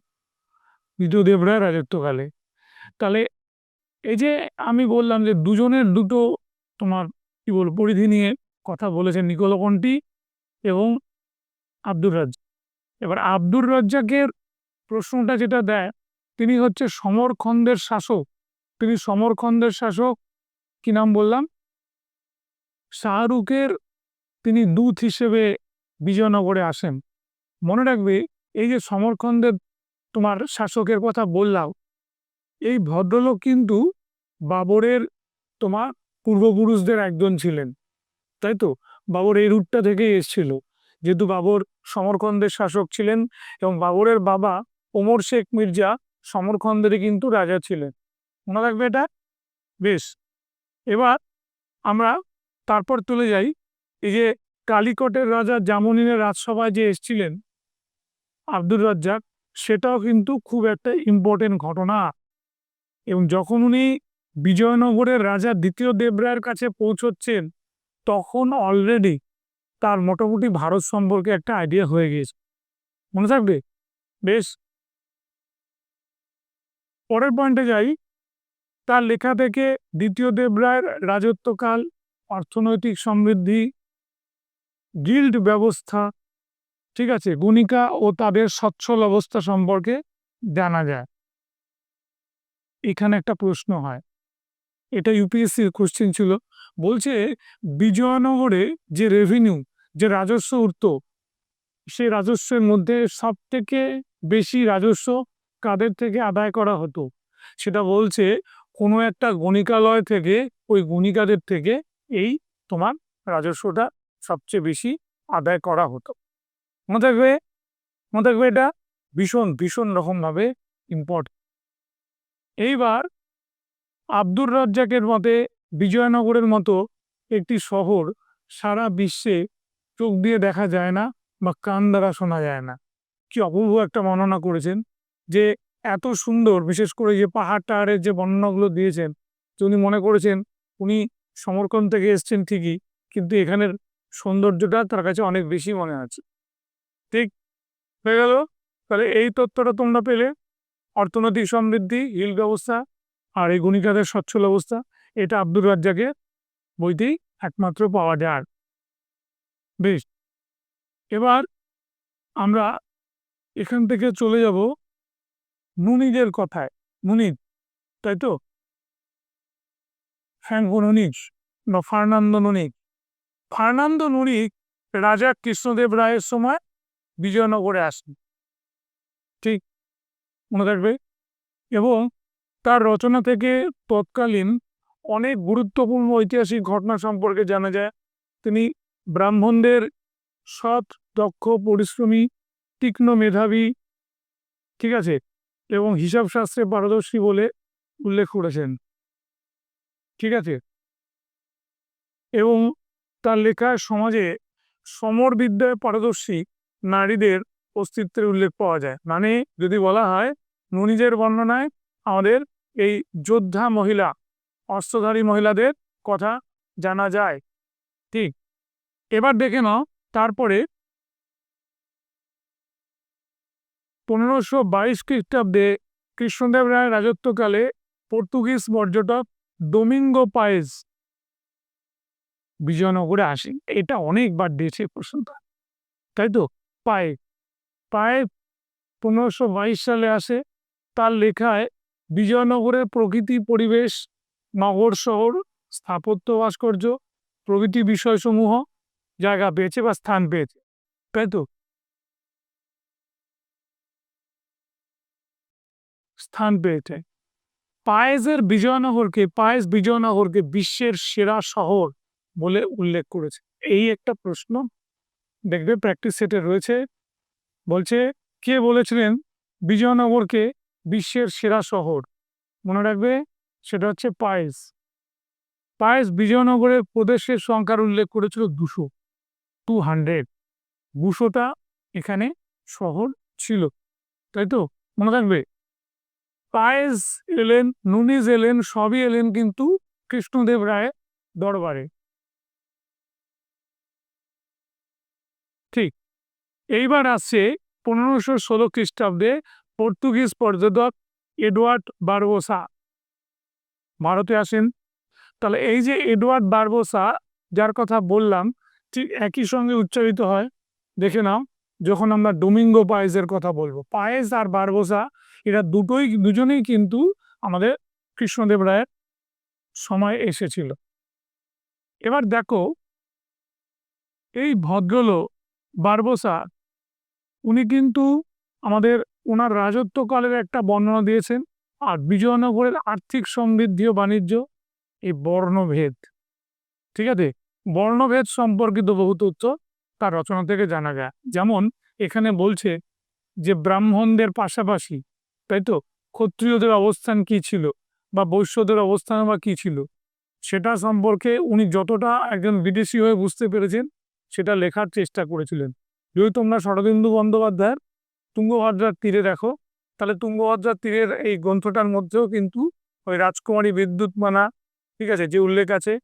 দ্বিতীয় দেবরায়ের রাজত্বকালে। তাহলে এই যে আমি বললাম যে দুজনের দুটো তোমার কি বল পরিধি নিয়ে কথা বলেছেন, নিকোলকন্ডি এবং আব্দুর রাজ্জাক। এবার আব্দুর রাজ্জাকের প্রশ্নটা যেটা দেয়, তিনি হচ্ছে সমরখন্দের শাসক। তিনি সমরখন্দের শাসক, কি নাম বললাম, শাহরুখের তিনি দূত হিসেবে বিজয়নগরে আসেন। মনে রাখবে এই যে সমরখন্দের তোমার শাসকের কথা বললাম, এই ভদ্রলোক কিন্তু বাবরের তোমার পূর্বপুরুষদের একজন ছিলেন, তাই তো। বাবর এই রুটটা থেকেই এসেছিল, যেহেতু বাবর সমরখন্দের শাসক ছিলেন এবং বাবরের বাবা ওমর শেখ মির্জা সমরখন্দেরই কিন্তু রাজা ছিলেন। মনে রাখবে এটা। বেশ, এবার আমরা তারপর চলে যাই, এই যে কালিকটের রাজা জামোরিনের রাজসভায় যে এসেছিলেন আব্দুর রাজ্জাক, সেটাও কিন্তু খুব একটা ইম্পর্টেন্ট ঘটনা। এবং যখন উনি বিজয়নগরের রাজা দ্বিতীয় দেবরায়ের কাছে পৌঁছচ্ছেন, তখন অলরেডি তার মোটামুটি ভারত সম্পর্কে একটা আইডিয়া হয়ে গিয়েছে। মনে থাকবে। বেশ, পরের পয়েন্টে যাই। তার লেখা থেকে দ্বিতীয় দেবরায়ের রাজত্বকাল, অর্থনৈতিক সমৃদ্ধি, গিল্ড ব্যবস্থা, ঠিক আছে, গণিকা ও তাদের সচ্ছল অবস্থা সম্পর্কে জানা যায়। এখানে একটা প্রশ্ন হয়, এটা ইউপিএসসির কোশ্চেন ছিল। বলছে বিজয়নগরে যে রেভিনিউ, যে রাজস্ব উঠত, সেই রাজস্বের মধ্যে সব থেকে বেশি রাজস্ব কাদের থেকে আদায় করা হতো? সেটা বলছে কোনো একটা গণিকালয় থেকে, ওই গণিকাদের থেকে এই তোমার রাজস্বটা সবচেয়ে বেশি আদায় করা হতো। মনে থাকবে, মনে থাকবে, এটা ভীষণ ভীষণ রকমভাবে ইম্পর্টেন্ট। এইবার আব্দুর রাজ্জাকের মতে বিজয়নগরের মতো একটি শহর সারা বিশ্বে চোখ দিয়ে দেখা যায় না বা কান দ্বারা শোনা যায় না। কি অপূর্ব একটা বর্ণনা করেছেন, যে এত সুন্দর, বিশেষ করে যে পাহাড় টাহাড়ের যে বর্ণনাগুলো দিয়েছেন, যে উনি মনে করেছেন উনি সমরকন্দ থেকে এসছেন ঠিকই, কিন্তু এখানের সৌন্দর্যটা তার কাছে অনেক বেশি মনে আছে। ঠিক হয়ে গেল। তাহলে এই তথ্যটা তোমরা পেলে, অর্থনৈতিক সমৃদ্ধি, হিল ব্যবস্থা আর এই গণিকাদের সচ্ছল অবস্থা, এটা আব্দুর রাজ্জাকের বইতেই একমাত্র পাওয়া যায়। বেশ, এবার আমরা এখান থেকে চলে যাব নুনিদের কথায়। নুনিদ, তাই তো, ফ্র্যাঙ্কো নুনিজ বা ফার্নান্দো নুনিক। ফার্নান্দো নুনিক রাজা কৃষ্ণদেব রায়ের সময় বিজয়নগরে আসেন। ঠিক, মনে রাখবে। এবং তার রচনা থেকে তৎকালীন অনেক গুরুত্বপূর্ণ ঐতিহাসিক ঘটনা সম্পর্কে জানা যায়। তিনি ব্রাহ্মণদের সৎ, দক্ষ, পরিশ্রমী, তীক্ষ্ণ মেধাবী, ঠিক আছে, এবং হিসাব শাস্ত্রে পারদর্শী বলে উল্লেখ করেছেন, ঠিক আছে। এবং তার লেখায় সমাজে সমরবিদ্যায় পারদর্শী নারীদের অস্তিত্বের উল্লেখ পাওয়া যায়। মানে যদি বলা হয়, নুনিজের বর্ণনায় আমাদের এই যোদ্ধা মহিলা, অস্ত্রধারী মহিলাদের কথা জানা যায়। ঠিক, এবার দেখে নাও তারপরে 1522 খ্রিস্টাব্দে কৃষ্ণদেব রায়ের রাজত্বকালে পর্তুগিজ পর্যটক ডোমিঙ্গো পায়েজ বিজয়নগরে আসেন। এটা অনেকবার দিয়েছে প্রশ্নটা, তাই তো। পায়ে পায়ে 1522 সালে আসে। তার লেখায় বিজয়নগরের প্রকৃতি, পরিবেশ, নগর শহর, স্থাপত্য, ভাস্কর্য প্রভৃতি বিষয়সমূহ জায়গা পেয়েছে বা স্থান পেয়েছে, তাই তো, স্থান পেয়েছে। পায়েস বিজয়নগরকে বিশ্বের সেরা শহর বলে উল্লেখ করেছে। এই একটা প্রশ্ন দেখবে প্র্যাকটিস সেটে রয়েছে। বলছে, কে বলেছিলেন বিজয়নগরকে বিশ্বের সেরা শহর? মনে রাখবে, সেটা হচ্ছে পায়েস। পায়েস বিজয়নগরের প্রদেশের সংখ্যার উল্লেখ করেছিল 200। 200টা এখানে শহর ছিল, তাই তো, মনে রাখবে। পায়েস এলেন, নুনিজ এলেন, সবই এলেন কিন্তু কৃষ্ণদেব রায়ের দরবারে। ঠিক, এইবার আসছে 1516 খ্রিস্টাব্দে পর্তুগিজ পর্যটক এডওয়ার্ড বারবোসা ভারতে আসেন। তাহলে এই যে এডওয়ার্ড বারবোসা, যার কথা বললাম, ঠিক একই সঙ্গে উচ্চারিত হয়, দেখে নাও, যখন আমরা ডোমিঙ্গো পায়েসের কথা বলবো। পায়েস আর বারবোসা এরা দুজনেই কিন্তু আমাদের কৃষ্ণদেব রায়ের সময় এসেছিল। এবার দেখো, এই ভদ্রলোক বারবোসা, উনি কিন্তু আমাদের ওনার রাজত্বকালের একটা বর্ণনা দিয়েছেন। আর বিজয়নগরের আর্থিক সমৃদ্ধি ও বাণিজ্য, এই বর্ণভেদ, ঠিক আছে, বর্ণভেদ সম্পর্কিত বহু তথ্য তার রচনা থেকে জানা যায়। যেমন এখানে বলছে যে ব্রাহ্মণদের পাশাপাশি, তাই তো, ক্ষত্রিয়দের অবস্থান কি ছিল বা বৈশ্যদের অবস্থান বা কি ছিল, সেটা সম্পর্কে উনি যতটা একজন বিদেশি হয়ে বুঝতে পেরেছেন সেটা লেখার চেষ্টা করেছিলেন। যদি তোমরা শরদিন্দু বন্দ্যোপাধ্যায়ের তুঙ্গভদ্রার তীরে দেখো, তাহলে তুঙ্গভদ্রার তীরের এই গ্রন্থটার মধ্যেও কিন্তু ওই রাজকুমারী বিদ্যুৎমানা, ঠিক আছে, যে উল্লেখ আছে,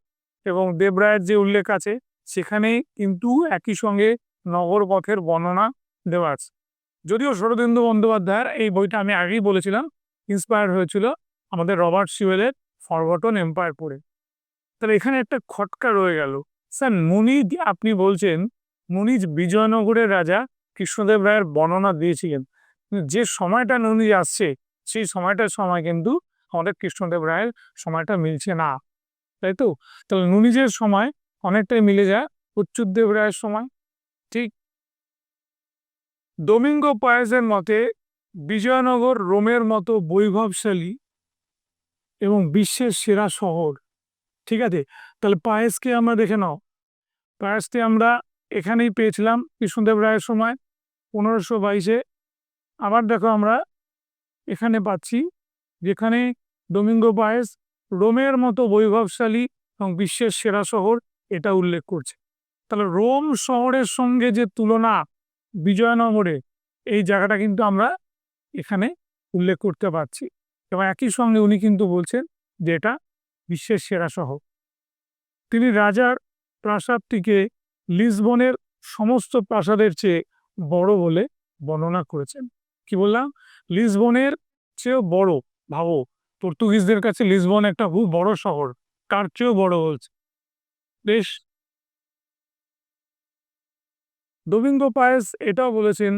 এবং দেবরায়ের যে উল্লেখ আছে, সেখানেই কিন্তু একই সঙ্গে নগর পথের বর্ণনা দেওয়া আছে। যদিও শরদিন্দু বন্দ্যোপাধ্যায়ের এই বইটা আমি আগেই বলেছিলাম ইন্সপায়ার হয়েছিল আমাদের রবার্ট শিওয়েলের ফরগটন এম্পায়ার পড়ে। তাহলে এখানে একটা খটকা রয়ে গেল। স্যার, মুনিজ, আপনি বলছেন মুনিজ বিজয়নগরের রাজা কৃষ্ণদেব রায়ের বর্ণনা দিয়েছিলেন, যে সময়টা নুনিজ আসছে সেই সময়টার সময় কিন্তু আমাদের কৃষ্ণদেব রায়ের সময়টা মিলছে না, তাই তো। তাহলে নুনিজের সময় অনেকটাই মিলে যায় অচ্যুতদেব রায়ের সময়। ঠিক, ডোমিঙ্গো পায়েসের মতে বিজয়নগর রোমের মতো বৈভবশালী এবং বিশ্বের সেরা শহর, ঠিক আছে। তাহলে পায়েসকে আমরা দেখে নাও, পায়েসকে আমরা এখানেই পেয়েছিলাম কৃষ্ণদেব রায়ের সময় 1522-এ। আবার দেখো আমরা এখানে পাচ্ছি, যেখানে ডোমিঙ্গো পায়েস রোমের মতো বৈভবশালী এবং বিশ্বের সেরা শহর এটা উল্লেখ করছে। তাহলে রোম শহরের সঙ্গে যে তুলনা বিজয়নগরে, এই জায়গাটা কিন্তু আমরা এখানে উল্লেখ করতে পারছি। এবং একই সঙ্গে উনি কিন্তু বলছেন যে এটা বিশ্বের সেরা শহর। তিনি রাজার প্রাসাদটিকে লিসবনের সমস্ত প্রাসাদের চেয়ে বড় বলে বর্ণনা করেছেন। কি বললাম? লিসবনের চেয়েও বড়। ভাবো, পর্তুগিজদের কাছে লিসবন একটা খুব বড় শহর, তার চেয়েও বড় বলছে। বেশ। ডোমিঙ্গো পায়েস এটাও বলেছেন,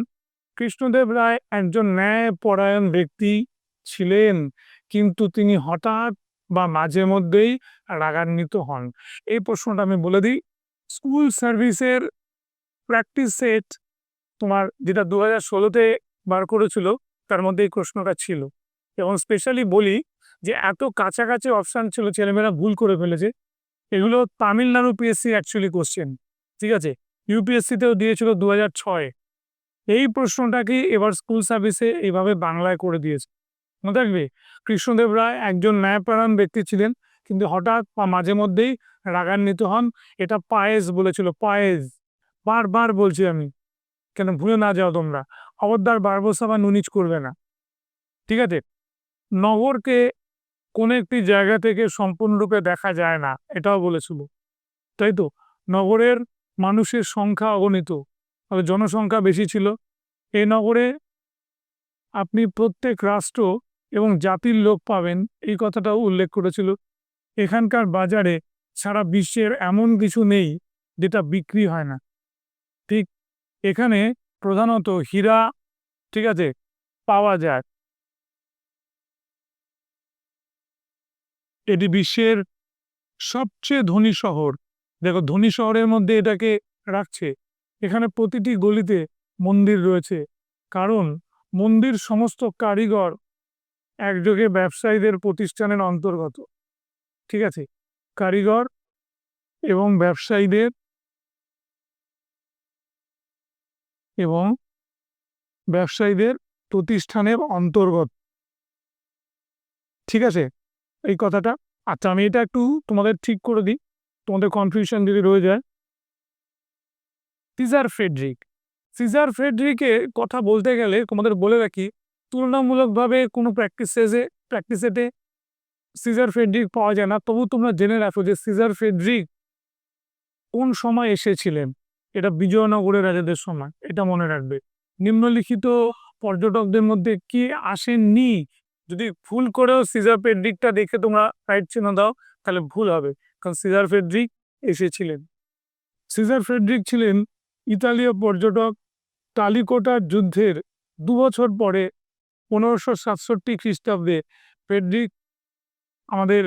কৃষ্ণদেব রায় একজন ন্যায়পরায়ণ ব্যক্তি ছিলেন, কিন্তু তিনি হঠাৎ বা মাঝে মধ্যেই রাগান্বিত হন। এই প্রশ্নটা আমি বলে দিই, স্কুল সার্ভিসের প্র্যাকটিস সেট তোমার যেটা 2016-তে বার করেছিল, তার মধ্যে এই প্রশ্নটা ছিল। এবং স্পেশালি বলি যে এত কাছাকাছি অপশান ছিল, ছেলেমেয়েরা ভুল করে ফেলেছে। এগুলো তামিলনাড়ু পিএসসি অ্যাকচুয়ালি কোশ্চেন, ঠিক আছে? ইউপিএসসিতেও দিয়েছিল 2006। এই প্রশ্নটাকে এবার স্কুল সার্ভিসে এইভাবে বাংলায় করে দিয়েছে। মনে থাকবে, কৃষ্ণদেব রায় একজন ন্যায়পরায়ণ ব্যক্তি ছিলেন, কিন্তু হঠাৎ বা মাঝে মধ্যেই রাগান্বিত হন। এটা পায়েস বলেছিল, পায়েস। বারবার বলছি আমি, কেন ভুলে না যাও তোমরা। খবরদার বারবসভা নুনিজ করবে না, ঠিক আছে? নগরকে কোনো একটি জায়গা থেকে সম্পূর্ণরূপে দেখা যায় না, এটাও বলেছিল, তাই তো? নগরের মানুষের সংখ্যা অগণিত, তবে জনসংখ্যা বেশি ছিল। এই নগরে আপনি প্রত্যেক রাষ্ট্র এবং জাতির লোক পাবেন, এই কথাটাও উল্লেখ করেছিল। এখানকার বাজারে সারা বিশ্বের এমন কিছু নেই যেটা বিক্রি হয় না, ঠিক? এখানে প্রধানত হীরা, ঠিক আছে, পাওয়া যায়। এটি বিশ্বের সবচেয়ে ধনী শহর। দেখো, ধনী শহরের মধ্যে এটাকে রাখছে। এখানে প্রতিটি গলিতে মন্দির রয়েছে, কারণ মন্দির সমস্ত কারিগর একযোগে ব্যবসায়ীদের প্রতিষ্ঠানের অন্তর্গত, ঠিক আছে? কারিগর এবং ব্যবসায়ীদের প্রতিষ্ঠানের অন্তর্গত, ঠিক আছে এই কথাটা? আচ্ছা, আমি এটা একটু তোমাদের ঠিক করে দিই, তোমাদের কনফিউশন যদি রয়ে যায়। সিজার ফ্রেডরিকের কথা বলতে গেলে তোমাদের বলে রাখি, তুলনামূলকভাবে কোনো প্র্যাকটিসেটে সিজার ফ্রেডরিক পাওয়া যায় না। তবু তোমরা জেনে রাখো যে সিজার ফ্রেডরিক কোন সময় এসেছিলেন। এটা বিজয়নগরের রাজাদের সময়, এটা মনে রাখবে। নিম্নলিখিত পর্যটকদের মধ্যে কে আসেননি? যদি ভুল করেও সিজার ফ্রেডরিকটা দেখে তোমরা রাইট চিহ্ন দাও, তাহলে ভুল হবে, কারণ সিজার ফ্রেডরিক এসেছিলেন। সিজার ফ্রেডরিক ছিলেন ইতালীয় পর্যটক। তালিকোটার যুদ্ধের 2 বছর পরে 1567 খ্রিস্টাব্দে ফ্রেডরিক আমাদের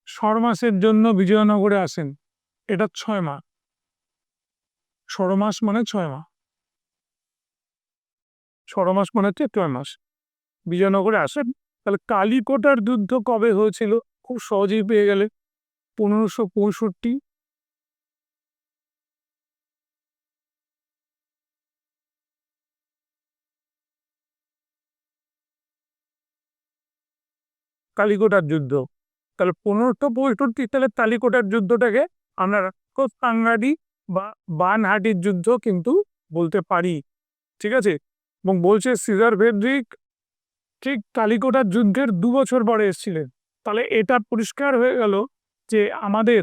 6 মাসের জন্য বিজয়নগরে আসেন। এটা 6 মাস, 6 মাস মানে 6 মাস, 6 মাস মানে হচ্ছে 6 মাস বিজয়নগরে আসেন। তাহলে কালিকোটার যুদ্ধ কবে হয়েছিল? খুব সহজেই পেয়ে গেলে, 1565। কালিকোটার যুদ্ধ, তাহলে 1565, তাহলে কালিকোটার যুদ্ধটাকে আমরা কাঙ্গাডি বা বানহাটির যুদ্ধ কিন্তু বলতে পারি, ঠিক আছে? এবং বলছে সিজার ফ্রেডরিক ঠিক কালিকোটার যুদ্ধের 2 বছর পরে এসেছিলেন। তাহলে এটা পরিষ্কার হয়ে গেল যে আমাদের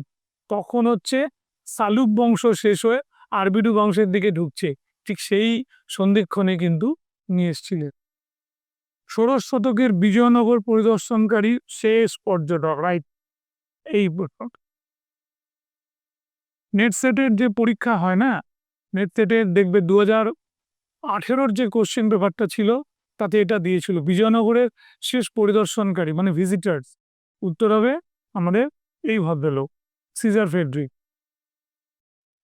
তখন হচ্ছে সালুক বংশ শেষ হয়ে আরবিডু বংশের দিকে ঢুকছে, ঠিক সেই সন্ধিক্ষণে কিন্তু নিয়ে এসেছিলেন। 16 শতকের বিজয়নগর পরিদর্শনকারী শেষ পর্যটক, রাইট? এই নেট সেটের যে পরীক্ষা হয় না, নেট সেটের দেখবে 2018-র যে কোশ্চেন পেপারটা ছিল, তাতে এটা দিয়েছিল বিজয়নগরের শেষ পরিদর্শনকারী মানে ভিজিটার্স। উত্তর হবে আমাদের এই ভদ্রলোক, সিজার ফ্রেডরিক।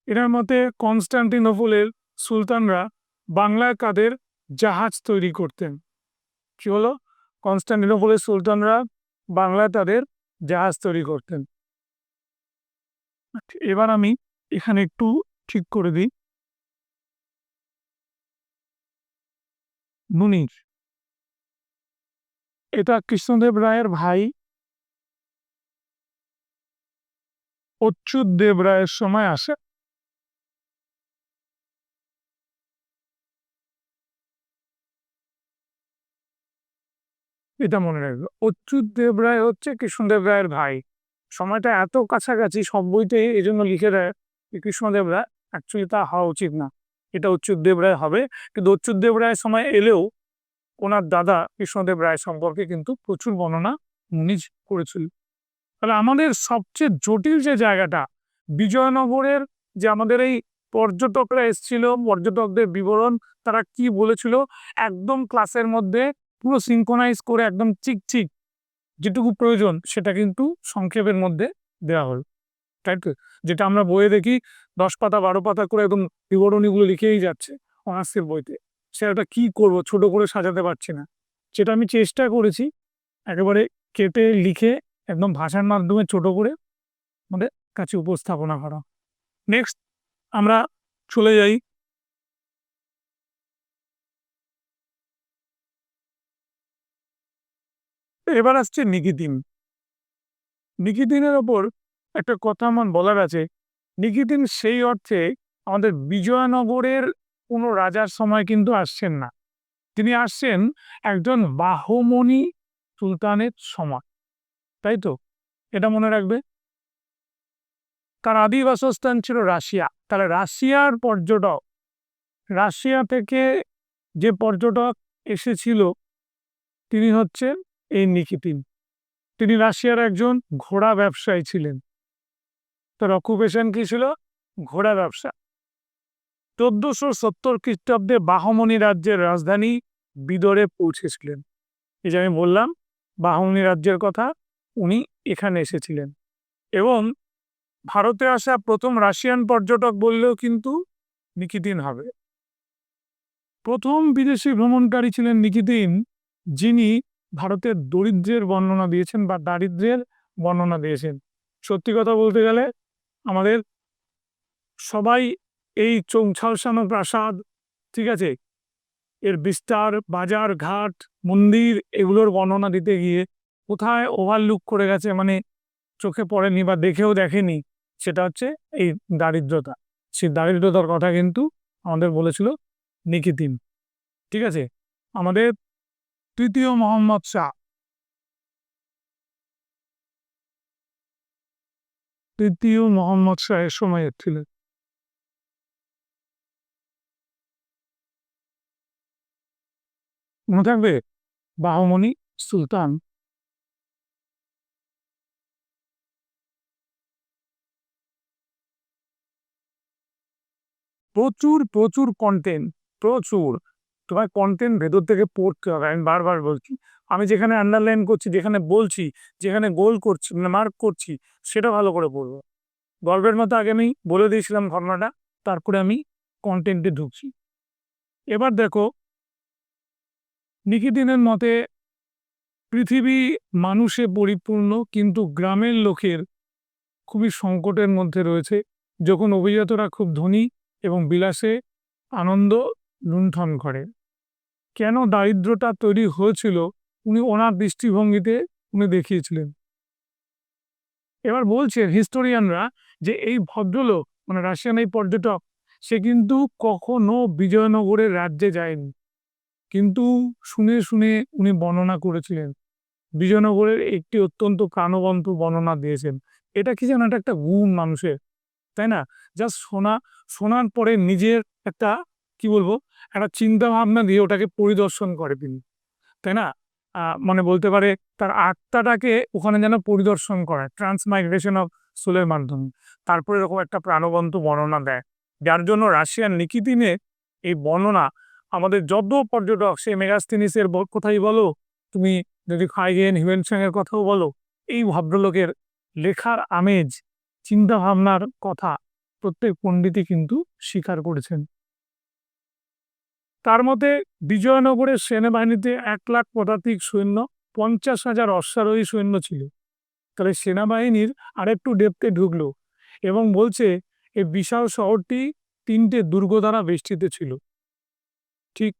এনার মতে কনস্টান্টিনোপলের সুলতানরা বাংলায় কাদের জাহাজ তৈরি করতেন? কি হলো? কনস্টান্টিনোপলের সুলতানরা বাংলায় তাদের জাহাজ তৈরি করতেন। এবার আমি এখানে একটু ঠিক করে দিই। মুনির, এটা কৃষ্ণদেব রায়ের ভাই অচ্যুত দেব রায়ের সময় আসে। এটা মনে রাখবে, অচ্যুত দেব রায় হচ্ছে কৃষ্ণদেব রায়ের ভাই। সময়টা এত কাছাকাছি সব বইতে এই জন্য লিখে দেয় যে কৃষ্ণদেব রায়, অ্যাকচুয়ালি তা হওয়া উচিত না, এটা অচ্যুত দেব রায় হবে। কিন্তু অচ্যুত দেব রায়ের সময় এলেও ওনার দাদা কৃষ্ণদেব রায় সম্পর্কে কিন্তু প্রচুর বর্ণনা নিজ করেছিল। তাহলে আমাদের সবচেয়ে জটিল যে জায়গাটা, বিজয়নগরের যে আমাদের এই পর্যটকরা এসেছিল, পর্যটকদের বিবরণ তারা কি বলেছিল, একদম ক্লাসের মধ্যে পুরো সিনক্রোনাইজ করে একদম চিকচিক যেটুকু প্রয়োজন সেটা কিন্তু সংক্ষেপের মধ্যে দেওয়া হল, তাই তো? যেটা আমরা বইয়ে দেখি 10 পাতা 12 পাতা করে একদম বিবরণীগুলো লিখেই যাচ্ছে অনার্সের বইতে, সেটা কি করব, ছোট করে সাজাতে পারছি না। যেটা আমি চেষ্টা করেছি একেবারে কেটে লিখে একদম ভাষার মাধ্যমে ছোট করে আমাদের কাছে উপস্থাপনা করা। নেক্সট আমরা চলে যাই এবার আসছে নিকিতিন। নিকিতিনের ওপর একটা কথা আমার বলার আছে। নিকিতিন সেই অর্থে আমাদের বিজয়নগরের কোনো রাজার সময় কিন্তু আসছেন না, তিনি আসছেন একজন বাহমনি সুলতানের সময়, তাই তো? এটা মনে রাখবে। তার আদি বাসস্থান ছিল রাশিয়া। তাহলে রাশিয়ার পর্যটক, রাশিয়া থেকে যে পর্যটক এসেছিল তিনি হচ্ছেন এই নিকিতিন। তিনি রাশিয়ার একজন ঘোড়া ব্যবসায়ী ছিলেন। তার অকুপেশন কি ছিল? ঘোড়া ব্যবসা। 1470 খ্রিস্টাব্দে বাহমনি রাজ্যের রাজধানী বিদরে পৌঁছেছিলেন। এই যে আমি বললাম বাহমনি রাজ্যের কথা, উনি এখানে এসেছিলেন। এবং ভারতে আসা প্রথম রাশিয়ান পর্যটক বললেও কিন্তু নিকিতিন হবে। প্রথম বিদেশি ভ্রমণকারী ছিলেন নিকিতিন, যিনি ভারতের দরিদ্রের বর্ণনা দিয়েছেন বা দারিদ্র্যের বর্ণনা দিয়েছেন। সত্যি কথা বলতে গেলে আমাদের সবাই এই চৌছালসানো প্রাসাদ, ঠিক আছে, এর বিস্তার, বাজার ঘাট, মন্দির, এগুলোর বর্ণনা দিতে গিয়ে কোথায় ওভারলুক করে গেছে, মানে চোখে পড়েনি বা দেখেও দেখেনি, সেটা হচ্ছে এই দারিদ্রতা। সেই দারিদ্রতার কথা কিন্তু আমাদের বলেছিল নিকিতিন। ঠিক আছে, আমাদের তৃতীয় মোহাম্মদ শাহ, তৃতীয় মোহাম্মদ শাহের সময়ের ছিলেন। মনে থাকবে বাহমনি সুলতান। প্রচুর প্রচুর কন্টেন্ট, প্রচুর। তোমার কন্টেন্ট ভেতর থেকে পড়তে হবে। আমি বারবার বলছি, আমি যেখানে আন্ডারলাইন করছি, যেখানে বলছি, যেখানে গোল করছি, মানে মার্ক করছি, সেটা ভালো করে পড়বো। গল্পের মতো আগে আমি বলে দিয়েছিলাম ঘটনাটা, তারপরে আমি কন্টেন্টে ঢুকছি। এবার দেখো, নিকিতিনের মতে পৃথিবী মানুষে পরিপূর্ণ, কিন্তু গ্রামের লোকের খুবই সংকটের মধ্যে রয়েছে। যখন অভিজাতরা খুব ধনী এবং বিলাসে আনন্দ লুণ্ঠন করে। কেন দারিদ্রতা তৈরি হয়েছিল উনি ওনার দৃষ্টিভঙ্গিতে উনি দেখিয়েছিলেন। এবার বলছে হিস্টোরিয়ানরা যে এই ভদ্রলোক, মানে রাশিয়ান এই পর্যটক, সে কিন্তু কখনো বিজয়নগরের রাজ্যে যায়নি, কিন্তু শুনে শুনে উনি বর্ণনা করেছিলেন। বিজয়নগরের একটি অত্যন্ত প্রাণবন্ত বর্ণনা দিয়েছেন। এটা কি যেন একটা গুণ মানুষের, তাই না? জাস্ট শোনার পরে নিজের একটা, কি বলবো, একটা চিন্তা ভাবনা দিয়ে ওটাকে পরিদর্শন করে তিনি, তাই না? মানে বলতে পারে তার আত্মাটাকে ওখানে যেন পরিদর্শন করে, ট্রান্সমাইগ্রেশন অফ সোলের মাধ্যমে, তারপরে এরকম একটা প্রাণবন্ত বর্ণনা দেয়। যার জন্য রাশিয়ান নিকিতিনে এই বর্ণনা আমাদের যত পর্যটক, সে মেগাস্তিনিসের কথাই বলো, তুমি যদি হাইগেন হিউয়েনসাং এর কথাও বলো, এই ভদ্রলোকের লেখার আমেজ, চিন্তা ভাবনার কথা প্রত্যেক পণ্ডিতই কিন্তু স্বীকার করেছেন। তার মধ্যে বিজয়নগরের সেনাবাহিনীতে 1,00,000 পদাতিক সৈন্য, 50,000 অশ্বারোহী সৈন্য ছিল। তাহলে সেনাবাহিনীর আরেকটু ডেপথে ঢুকলো এবং বলছে এই বিশাল শহরটি 3টে দুর্গ দ্বারা বেষ্টিত ছিল। ঠিক,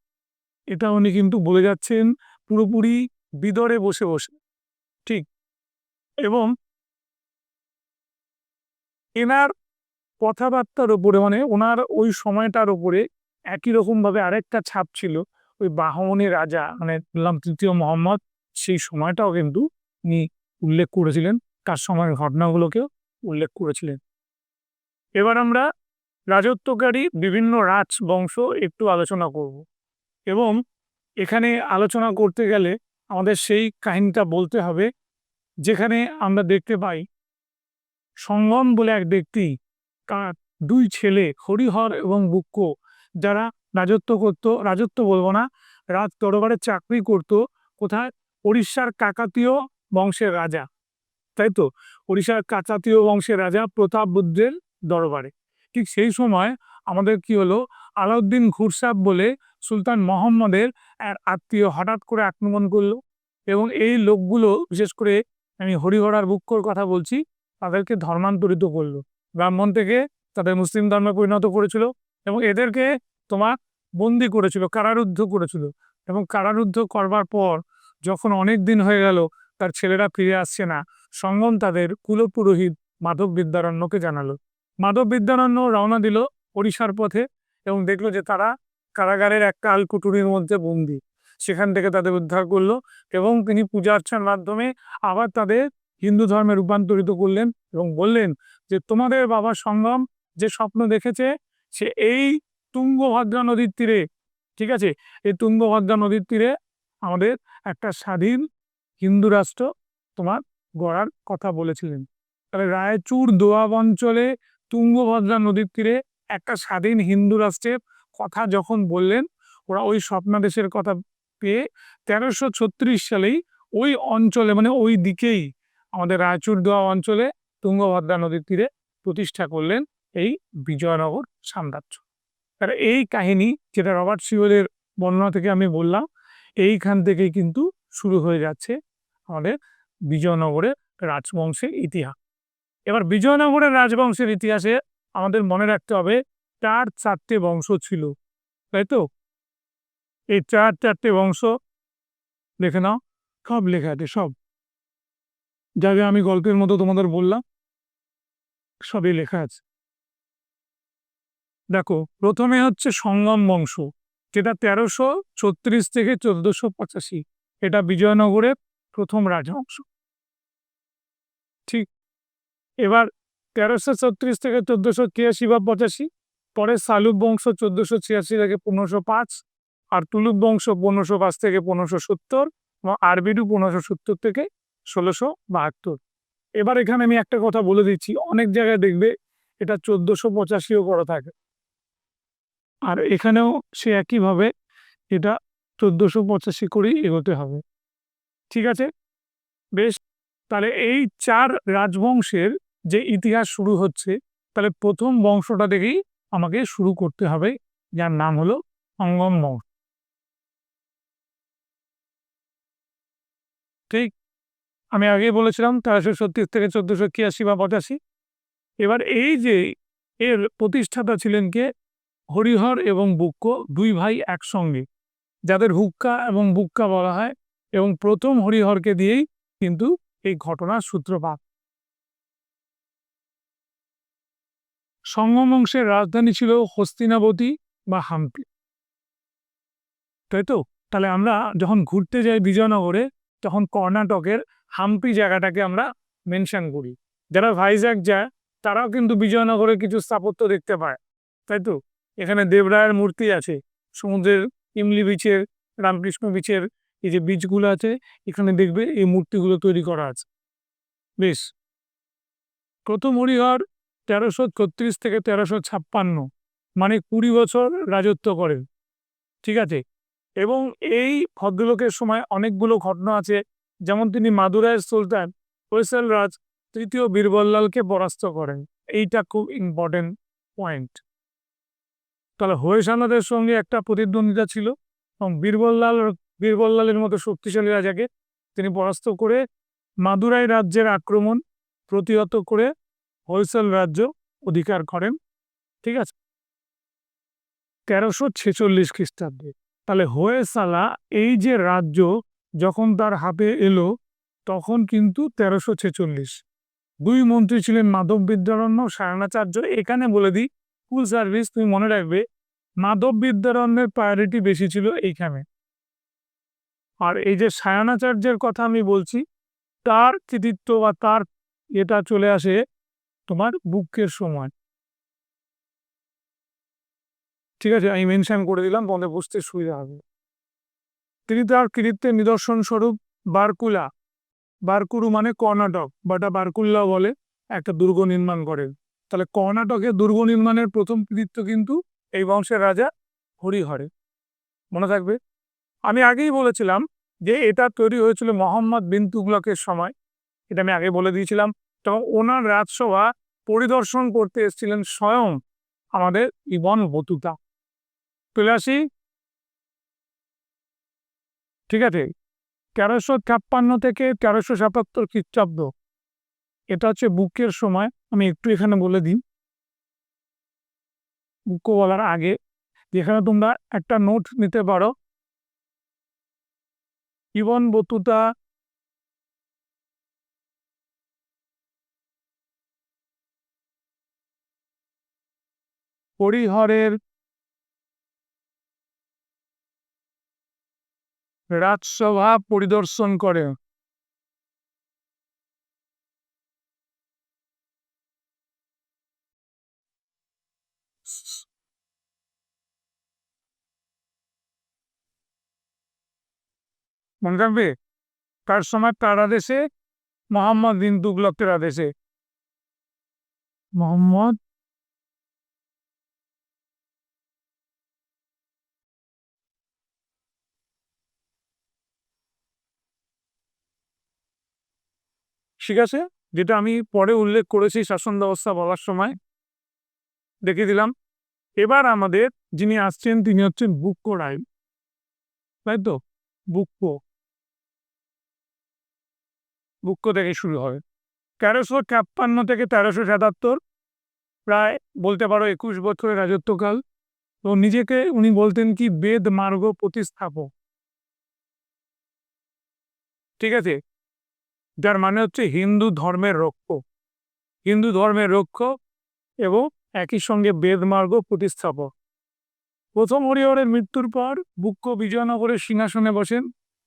এটা উনি কিন্তু বলে যাচ্ছেন পুরোপুরি বিদরে বসে বসে। ঠিক, এবং এনার কথাবার্তার উপরে, মানে ওনার ওই সময়টার উপরে একই রকম ভাবে আরেকটা ছাপ ছিল। ওই বাহমনি রাজা, মানে বললাম তৃতীয় মোহাম্মদ, সেই সময়টাও কিন্তু উনি উল্লেখ করেছিলেন, তার সময়ের ঘটনাগুলোকেও উল্লেখ করেছিলেন। এবার আমরা রাজত্বকারী বিভিন্ন রাজবংশ একটু আলোচনা করব, এবং এখানে আলোচনা করতে গেলে আমাদের সেই কাহিনীটা বলতে হবে যেখানে আমরা দেখতে পাই সঙ্গম বলে এক ব্যক্তি, তার 2 ছেলে হরিহর এবং বুক্ক, যারা রাজত্ব করত, রাজত্ব বলবো না, রাজ দরবারে চাকরি করত। কোথায়? ওড়িশার কাকাতীয় বংশের রাজা, তাই তো? ওড়িশার কাকাতীয় বংশের রাজা প্রতাপরুদ্রের দরবারে। ঠিক সেই সময় আমাদের কি হলো, আলাউদ্দিন ঘুরসাব বলে সুলতান মোহাম্মদের এক আত্মীয় হঠাৎ করে আক্রমণ করলো এবং এই লোকগুলো বিশেষ করে আমি হরিহর আর বুক্কোর কথা বলছি, তাদেরকে ধর্মান্তরিত করলো, ব্রাহ্মণ থেকে তাদের মুসলিম ধর্মে পরিণত করেছিল এবং এদেরকে তোমার বন্দি করেছিল, কারারুদ্ধ করেছিল। এবং কারারুদ্ধ করবার পর যখন অনেক দিন হয়ে গেল তার ছেলেরা ফিরে আসছে না, সঙ্গম তাদের কুলপুরোহিত মাধব বিদ্যারণ্যকে জানালো। মাধব বিদ্যারণ্য রওনা দিল ওড়িশার পথে এবং দেখলো যে তারা কারাগারের একটা আলকুটুরির মধ্যে বন্দি। সেখান থেকে তাদের উদ্ধার করলো এবং তিনি পূজা অর্চনার মাধ্যমে আবার তাদের হিন্দু ধর্মে রূপান্তরিত করলেন এবং বললেন যে তোমাদের বাবা সঙ্গম যে স্বপ্ন দেখেছে সে এই তুঙ্গভদ্রা নদীর তীরে, ঠিক আছে, এই তুঙ্গভদ্রা নদীর তীরে আমাদের একটা স্বাধীন হিন্দু রাষ্ট্র তোমার গড়ার কথা বলেছিলেন। তাহলে রায়চুর দোয়াব অঞ্চলে তুঙ্গভদ্রা নদীর তীরে একটা স্বাধীন হিন্দু রাষ্ট্রের কথা যখন বললেন, ওরা ওই স্বপ্নাদেশের কথা পেয়ে 1336 সালেই ওই অঞ্চলে মানে ওই দিকেই আমাদের রায়চুর দোয়াব অঞ্চলে তুঙ্গভদ্রা নদীর তীরে প্রতিষ্ঠা করলেন এই বিজয়নগর সাম্রাজ্য। তাহলে এই কাহিনী যেটা রবার্ট সিওলের বর্ণনা থেকে আমি বললাম, এইখান থেকেই কিন্তু শুরু হয়ে যাচ্ছে আমাদের বিজয়নগরের রাজবংশের ইতিহাস। এবার বিজয়নগরের রাজবংশের ইতিহাসে আমাদের মনে রাখতে হবে 4 বংশ ছিল, তাই তো? এই 4 বংশ দেখে নাও, সব লেখা আছে, সব যাবে আমি গল্পের মতো তোমাদের বললাম সবই লেখা আছে। দেখো, প্রথমে হচ্ছে সঙ্গম বংশ, যেটা 1336 থেকে 1485, এটা বিজয়নগরের প্রথম রাজবংশ। ঠিক, এবার 1336 থেকে 1483 বা 85, পরে সালুক বংশ 1486 থেকে 1505, আর তুলুক বংশ 1505 থেকে 1570 এবং আরবিডু 1570 থেকে 1672। এবার এখানে আমি একটা কথা বলে দিচ্ছি, অনেক জায়গায় দেখবে এটা 1485ও করা থাকে, আর এখানেও সে একইভাবে এটা 1485 করেই এগোতে হবে। ঠিক আছে, বেশ। তাহলে এই 4 রাজবংশের যে ইতিহাস শুরু হচ্ছে, তাহলে প্রথম বংশটা থেকেই আমাকে শুরু করতে হবে, যার নাম হলো সঙ্গম বংশ। ঠিক, আমি আগে বলেছিলাম 1336 থেকে 1483 বা 85। এবার এই যে এর প্রতিষ্ঠাতা ছিলেন কে? হরিহর এবং বুক্কো, দুই ভাই একসঙ্গে, যাদের হুক্কা এবং বুক্কা বলা হয়, এবং প্রথম হরিহরকে দিয়েই কিন্তু এই ঘটনার সূত্রপাত। সঙ্গম বংশের রাজধানী ছিল হস্তিনাবতী বা হাম্পি, তাই তো? তাহলে আমরা যখন ঘুরতে যাই বিজয়নগরে, তখন কর্ণাটকের হাম্পি জায়গাটাকে আমরা মেনশন করি। যারা ভাইজ্যাক যায় তারাও কিন্তু বিজয়নগরে কিছু স্থাপত্য দেখতে পায়, তাই তো? এখানে দেবরায়ের মূর্তি আছে, সমুদ্রের ইমলি বিচের, রামকৃষ্ণ বিচের এই যে বিচগুলো আছে, এখানে দেখবে এই মূর্তিগুলো তৈরি করা আছে। বেশ, প্রথম হরিহর 1336 থেকে 1356, মানে 20 বছর রাজত্ব করেন। ঠিক আছে, এবং এই ভদ্রলোকের সময় অনেকগুলো ঘটনা আছে, যেমন তিনি মাদুরাইয়ের সুলতান ফয়সাল রাজ তৃতীয় বীরবল্লালকে পরাস্ত করেন। এইটা খুব ইম্পর্টেন্ট পয়েন্ট। তাহলে হোয়সালাদের সঙ্গে একটা প্রতিদ্বন্দ্বিতা ছিল এবং বীরবল্লালের মতো শক্তিশালী রাজাকে তিনি পরাস্ত করে মাদুরাই রাজ্যের আক্রমণ প্রতিহত করে হোয়সাল রাজ্য অধিকার করেন। ঠিক আছে, 1346 খ্রিস্টাব্দে। তাহলে হোয়সালা এই যে রাজ্য যখন তার হাতে এলো, তখন কিন্তু 1346। দুই মন্ত্রী ছিলেন মাধব বিদ্যারণ্য, সায়নাচার্য। এখানে বলে দিই, ফুল সার্ভিস, তুমি মনে রাখবে মাধব বিদ্যারণ্যের প্রায়োরিটি বেশি ছিল এইখানে। আর এই যে সায়নাচার্যের কথা আমি বলছি, তার কৃতিত্ব বা তার এটা চলে আসে তোমার বুকের সময়। ঠিক আছে, আমি মেনশন করে দিলাম, তোমাদের বুঝতে সুবিধা হবে। তিনি তার কৃতিত্বের নিদর্শন স্বরূপ বারকুলা, বারকুরু মানে কর্ণাটক, বাটা বারকুল্লা বলে, একটা দুর্গ নির্মাণ করেন। তাহলে কর্ণাটকে দুর্গ নির্মাণের প্রথম কৃতিত্ব কিন্তু এই বংশের রাজা হরিহরের, মনে থাকবে। আমি আগেই বলেছিলাম যে এটা তৈরি হয়েছিল মোহাম্মদ বিন তুগলকের সময়, এটা আমি আগে বলে দিয়েছিলাম। তখন ওনার রাজসভা পরিদর্শন করতে এসেছিলেন স্বয়ং আমাদের ইবন বতুতা। চলে আসি, ঠিক আছে। 1353 থেকে 1377 খ্রিস্টাব্দ, এটা হচ্ছে বুকের সময়। আমি একটু এখানে বলে দিই, বুক বলার আগে যেখানে তোমরা একটা নোট নিতে পারো। ইবন বতুতা হরিহরের রাজসভা পরিদর্শন করে। মনে রাখবে, তার সময় তার আদেশে, মোহাম্মদ বিন তুগলকের আদেশে। মোহাম্মদ ঠিক আছে, যেটা আমি পরে উল্লেখ করেছি শাসন ব্যবস্থা বলার সময় দেখে দিলাম। এবার আমাদের যিনি আসছেন তিনি হচ্ছেন বুক্কো রায়, তাই তো? বুক্কো, বুক্কো থেকে শুরু হবে। 1353 থেকে 1377, প্রায় বলতে পারো 21 বছরের রাজত্বকাল। তো নিজেকে উনি বলতেন কি বেদ মার্গ প্রতিস্থাপক, ঠিক আছে, যার মানে হচ্ছে হিন্দু ধর্মের রক্ষক, হিন্দু ধর্মের রক্ষক এবং একই সঙ্গে বেদ মার্গ প্রতিস্থাপক। প্রথম হরিহরের মৃত্যুর পর বুক্কো বিজয়নগরের সিংহাসনে বসেন।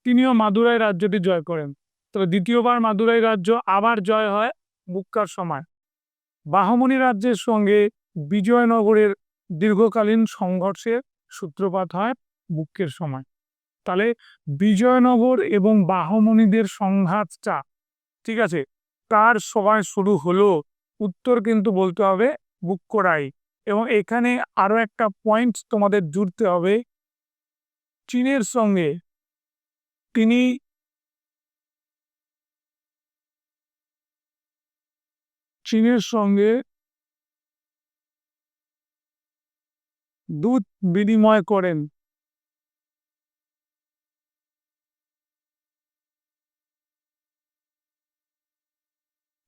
তিনিও মাদুরাই রাজ্যটি জয় করেন। তবে দ্বিতীয়বার মাদুরাই রাজ্য আবার জয় হয় বুক্কার সময়। বাহমনি রাজ্যের সঙ্গে বিজয়নগরের দীর্ঘকালীন সংঘর্ষের সূত্রপাত হয় বুক্কের সময়। তাহলে বিজয়নগর এবং বাহমনিদের সংঘাতটা, ঠিক আছে, তার সময় শুরু হলো, উত্তর কিন্তু বলতে হবে বুক্কো রায়। এবং এখানে আরো একটা পয়েন্ট তোমাদের জুড়তে হবে, চীনের সঙ্গে তিনি চীনের সঙ্গে দূত বিনিময় করেন।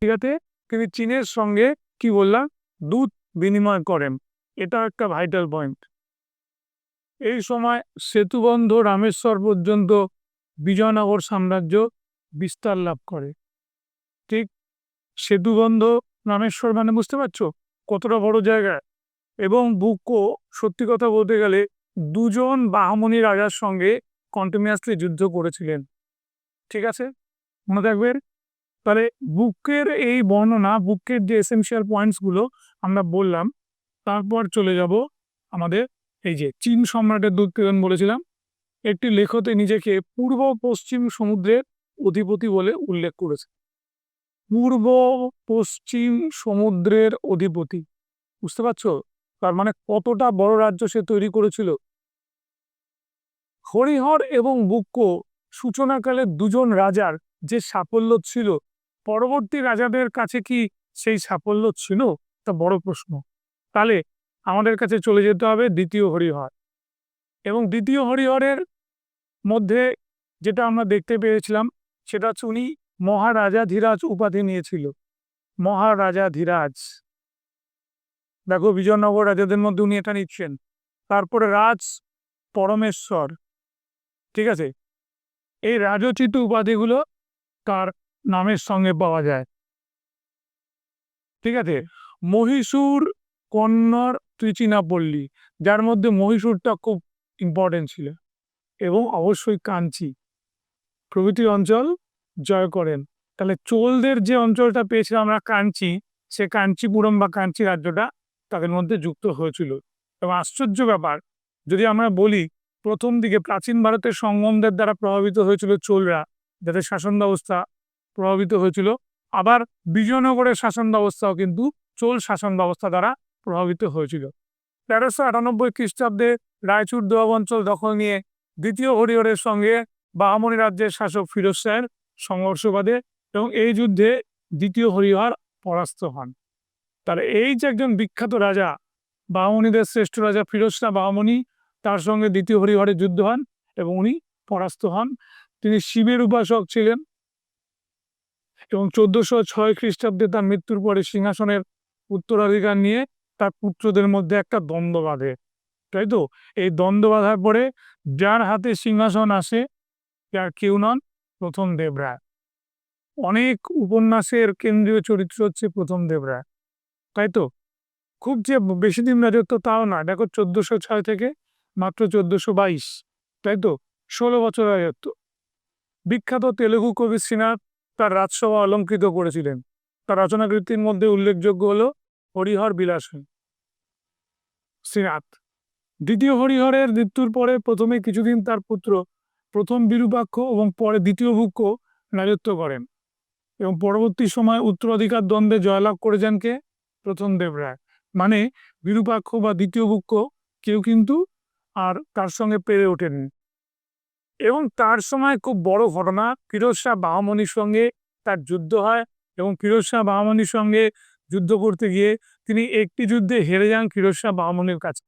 ঠিক আছে, তিনি চীনের সঙ্গে কি বললাম, দূত বিনিময় করেন। এটা একটা ভাইটাল পয়েন্ট। এই সময় সেতুবন্ধ রামেশ্বর পর্যন্ত বিজয়নগর সাম্রাজ্য বিস্তার লাভ করে। ঠিক, সেতুবন্ধ রামেশ্বর মানে বুঝতে পারছো কতটা বড় জায়গা। এবং বুক্কো সত্যি কথা বলতে গেলে দুজন বাহমনি রাজার সঙ্গে কন্টিনিউয়াসলি যুদ্ধ করেছিলেন, ঠিক আছে, মনে রাখবেন। তাহলে বুকের এই বর্ণনা, বুকের যে এসেনশিয়াল পয়েন্টসগুলো আমরা বললাম, তারপর চলে যাব আমাদের এই যে চীন সম্রাটের দূতকেতন বলেছিলাম। একটি লেখতে নিজেকে পূর্ব পশ্চিম সমুদ্রের অধিপতি বলে উল্লেখ করেছে। পূর্ব পশ্চিম সমুদ্রের অধিপতি, বুঝতে পারছো? তার মানে কতটা বড় রাজ্য সে তৈরি করেছিল। হরিহর এবং বুক্কো সূচনাকালে দুজন রাজার যে সাফল্য ছিল, পরবর্তী রাজাদের কাছে কি সেই সাফল্য ছিল, তা বড় প্রশ্ন। তাহলে আমাদের কাছে চলে যেতে হবে দ্বিতীয় হরিহর। এবং দ্বিতীয় হরিহরের মধ্যে যেটা আমরা দেখতে পেয়েছিলাম সেটা হচ্ছে উনি মহারাজা ধীরাজ উপাধি নিয়েছিল। মহারাজা ধীরাজ, দেখো বিজয়নগর রাজাদের মধ্যে উনি এটা নিচ্ছেন। তারপরে রাজ পরমেশ্বর, ঠিক আছে, এই রাজোচিত উপাধিগুলো তার নামের সঙ্গে পাওয়া যায়। ঠিক আছে, মহীশূর, কন্নড়, ত্রিচিনাপল্লী, যার মধ্যে মহীশূরটা খুব ইম্পর্টেন্ট ছিল, এবং অবশ্যই কাঞ্চি প্রভৃতি অঞ্চল জয় করেন। তাহলে চোলদের যে অঞ্চলটা পেয়েছিলাম আমরা কাঞ্চি, সে কাঞ্চিপুরম বা কাঞ্চি রাজ্যটা তাদের মধ্যে যুক্ত হয়েছিল। এবং আশ্চর্য ব্যাপার, যদি আমরা বলি প্রথম দিকে প্রাচীন ভারতের সঙ্গমদের দ্বারা প্রভাবিত হয়েছিল চোলরা, যাদের শাসন ব্যবস্থা প্রভাবিত হয়েছিল। আবার বিজয়নগরের শাসন ব্যবস্থাও কিন্তু চোল শাসন ব্যবস্থা দ্বারা প্রভাবিত হয়েছিল। 1398 খ্রিস্টাব্দে রায়চুর দোয়াব অঞ্চল দখল নিয়ে দ্বিতীয় হরিহরের সঙ্গে বাহমনি রাজ্যের শাসক ফিরোজ শাহের সংঘর্ষ বাধে এবং এই যুদ্ধে দ্বিতীয় হরিহর পরাস্ত হন। তাহলে এই যে একজন বিখ্যাত রাজা, বাহমনিদের শ্রেষ্ঠ রাজা ফিরোজ শাহ বাহমনি, তার সঙ্গে দ্বিতীয় হরিহরের যুদ্ধ হন এবং উনি পরাস্ত হন। তিনি শিবের উপাসক ছিলেন এবং 1406 খ্রিস্টাব্দে তার মৃত্যুর পরে সিংহাসনের উত্তরাধিকার নিয়ে তার পুত্রদের মধ্যে একটা দ্বন্দ্ব বাঁধে, তাই তো? এই দ্বন্দ্ব বাঁধার পরে যার হাতে সিংহাসন আসে তার কেউ নন, প্রথম দেবরায়। অনেক উপন্যাসের কেন্দ্রীয় চরিত্র হচ্ছে প্রথম দেবরায়, তাই তো? খুব যে বেশি দিন রাজত্ব তাও না, দেখো 1406 থেকে মাত্র 1422, তাই তো? 16 বছর রাজত্ব। বিখ্যাত তেলুগু কবি শ্রীনাথ তার রাজসভা অলঙ্কৃত করেছিলেন। তার রচনাকৃতির মধ্যে উল্লেখযোগ্য হলো হরিহর বিলাসী। শ্রীনাথ দ্বিতীয় হরিহরের মৃত্যুর পরে প্রথমে কিছুদিন তার পুত্র প্রথম বিরূপাক্ষ এবং পরে দ্বিতীয় ভূক্ষ রাজত্ব করেন এবং পরবর্তী সময় উত্তরাধিকার দ্বন্দ্বে জয়লাভ করে যান কে? প্রথম দেবরায়। মানে বিরূপাক্ষ বা দ্বিতীয় ভূক্ষ কেউ কিন্তু আর তার সঙ্গে পেরে ওঠেননি। এবং তার সময় খুব বড় ঘটনা, ফিরোজ শাহ বাহামনির সঙ্গে তার যুদ্ধ হয় এবং ফিরোজ শাহ বাহামনির সঙ্গে যুদ্ধ করতে গিয়ে তিনি একটি যুদ্ধে হেরে যান ফিরোজ শাহ বাহামনির কাছে।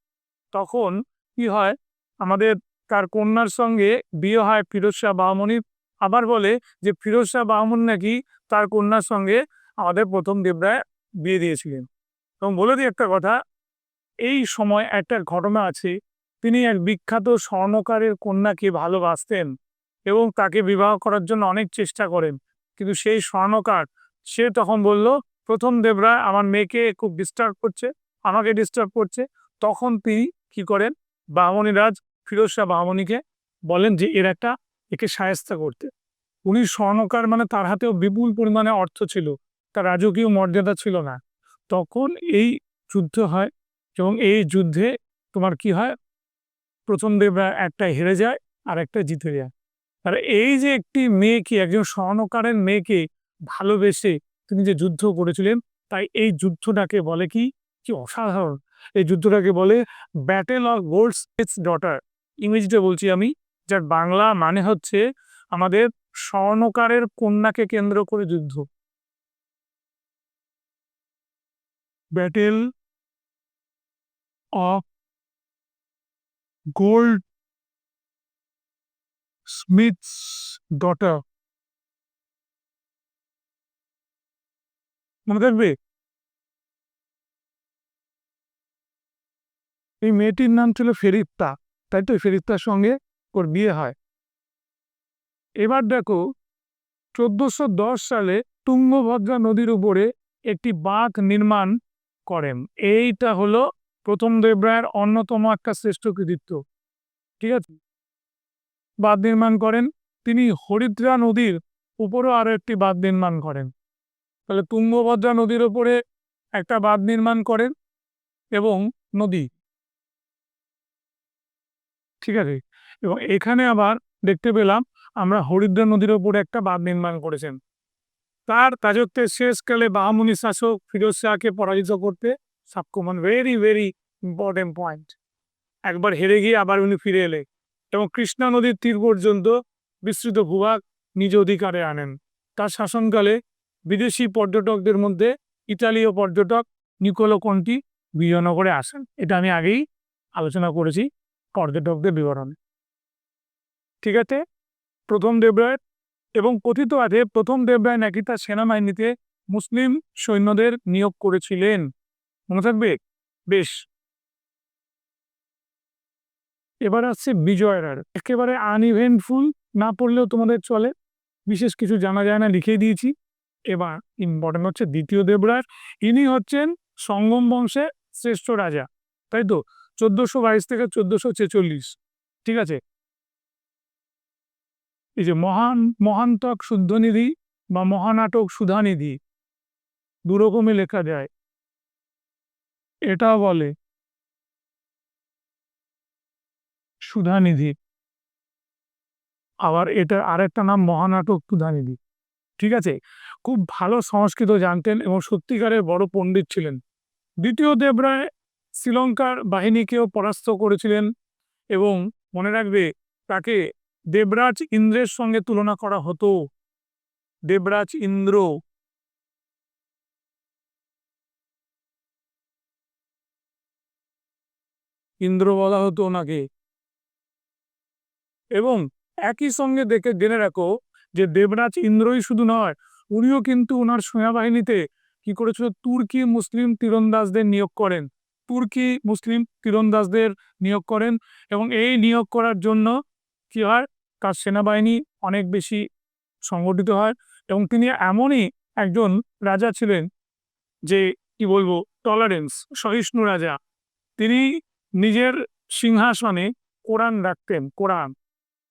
তখন কি হয়, আমাদের তার কন্যার সঙ্গে বিয়ে হয় ফিরোজ শাহ বাহামনির। আবার বলে যে ফিরোজ শাহ বাহামনি নাকি তার কন্যার সঙ্গে আমাদের প্রথম দেবরায় বিয়ে দিয়েছিলেন। এবং বলে দিই একটা কথা, এই সময় একটা ঘটনা আছে, তিনি এক বিখ্যাত স্বর্ণকারের কন্যাকে ভালোবাসতেন এবং তাকে বিবাহ করার জন্য অনেক চেষ্টা করেন, কিন্তু সেই স্বর্ণকার সে তখন বলল, প্রথম দেবরায় আমার মেয়েকে খুব ডিস্টার্ব করছে, আমাকে ডিস্টার্ব করছে। তখন তিনি কি করেন, বাহমনিরাজ ফিরোজ শাহ বাহমনিকে বলেন যে একে শায়েস্তা করতে। উনি স্বর্ণকার, মানে তার হাতেও বিপুল পরিমাণে অর্থ ছিল, তার রাজকীয় মর্যাদা ছিল না। তখন এই যুদ্ধ হয় এবং এই যুদ্ধে তোমার কি হয়, প্রথম দেবরায় একটা হেরে যায় আর একটা জিতে যায়। আর এই যে একটি মেয়েকে, একজন স্বর্ণকারের মেয়েকে ভালোবেসে তিনি যে যুদ্ধ করেছিলেন, তাই এই যুদ্ধটাকে বলে কি, কি অসাধারণ! এই যুদ্ধটাকে বলে ব্যাটেল অফ গোল্ডস্মিথস ডটার। ইংরেজিতে বলছি আমি, যার বাংলা মানে হচ্ছে আমাদের স্বর্ণকারের কন্যাকে কেন্দ্র করে যুদ্ধ। Battle of gold smiths daughter, মনে থাকবে? এই মেয়েটির নাম ছিল ফেরিত্তা, তাই তো? ফেরিত্তার সঙ্গে ওর বিয়ে হয়। এবার দেখো 1410 সালে তুঙ্গভদ্রা নদীর উপরে একটি বাঁধ নির্মাণ করেন। এইটা হলো প্রথম দেবরায়ের অন্যতম একটা শ্রেষ্ঠ কৃতিত্ব, ঠিক আছে? বাঁধ নির্মাণ করেন তিনি। হরিদ্রা নদীর উপরেও আরো একটি বাঁধ নির্মাণ করেন। তাহলে তুঙ্গভদ্রা নদীর উপরে একটা বাঁধ নির্মাণ করেন এবং নদী, ঠিক আছে? এবং এখানে আবার দেখতে পেলাম আমরা হরিদ্রা নদীর উপরে একটা বাঁধ নির্মাণ করেছেন। তার রাজত্বের শেষকালে বাহামনি শাসক ফিরোজ শাহকে পরাজিত করতে সক্ষম হন। Very very important point. একবার হেরে গিয়ে আবার উনি ফিরে এলে এবং কৃষ্ণা নদীর তীর পর্যন্ত বিস্তৃত ভূভাগ নিজ অধিকারে আনেন। তার শাসনকালে বিদেশি পর্যটকদের মধ্যে ইতালীয় পর্যটক নিকোলো কন্টি বিজয়নগরে আসেন। এটা আমি আগেই আলোচনা করেছি পর্যটকদের বিবরণে, ঠিক আছে? প্রথম দেবরায়, এবং কথিত আছে প্রথম দেবরায় নাকি তার সেনাবাহিনীতে মুসলিম সৈন্যদের নিয়োগ করেছিলেন, মনে থাকবে? বেশ, এবার আসছে বিজয়রার। একেবারে আনইভেন্টফুল, না পড়লেও তোমাদের চলে, বিশেষ কিছু জানা যায় না, লিখে দিয়েছি। এবার ইম্পর্টেন্ট হচ্ছে দ্বিতীয় দেবরায়। ইনি হচ্ছেন সঙ্গম বংশের শ্রেষ্ঠ রাজা, তাই তো? 1422 থেকে 1446, ঠিক আছে? এই যে মহান্তক শুদ্ধনিধি বা মহানাটক সুধানিধি দুরকমই লেখা যায়। এটা বলে সুধানিধি, আবার এটা আরেকটা নাম মহানাটক সুধানিধি, ঠিক আছে? খুব ভালো সংস্কৃত জানতেন এবং সত্যিকারের বড় পণ্ডিত ছিলেন। দ্বিতীয় দেবরায় শ্রীলঙ্কার বাহিনীকেও পরাস্ত করেছিলেন এবং মনে রাখবে তাকে দেবরাজ ইন্দ্রের সঙ্গে তুলনা করা হতো। দেবরাজ ইন্দ্র, ইন্দ্র বলা হতো ওনাকে। এবং একই সঙ্গে দেখে জেনে রাখো যে দেবরাজ ইন্দ্রই শুধু নয়, উনিও কিন্তু ওনার সেনাবাহিনীতে কি করেছিল, তুর্কি মুসলিম তীরন্দাজদের নিয়োগ করেন। তুর্কি মুসলিম তীরন্দাজদের নিয়োগ করেন এবং এই নিয়োগ করার জন্য কি হয়, তার সেনাবাহিনী অনেক বেশি সংগঠিত হয় এবং তিনি এমনই একজন রাজা ছিলেন যে কি বলবো, টলারেন্স, সহিষ্ণু রাজা। তিনি নিজের সিংহাসনে কোরআন রাখতেন, কোরআন,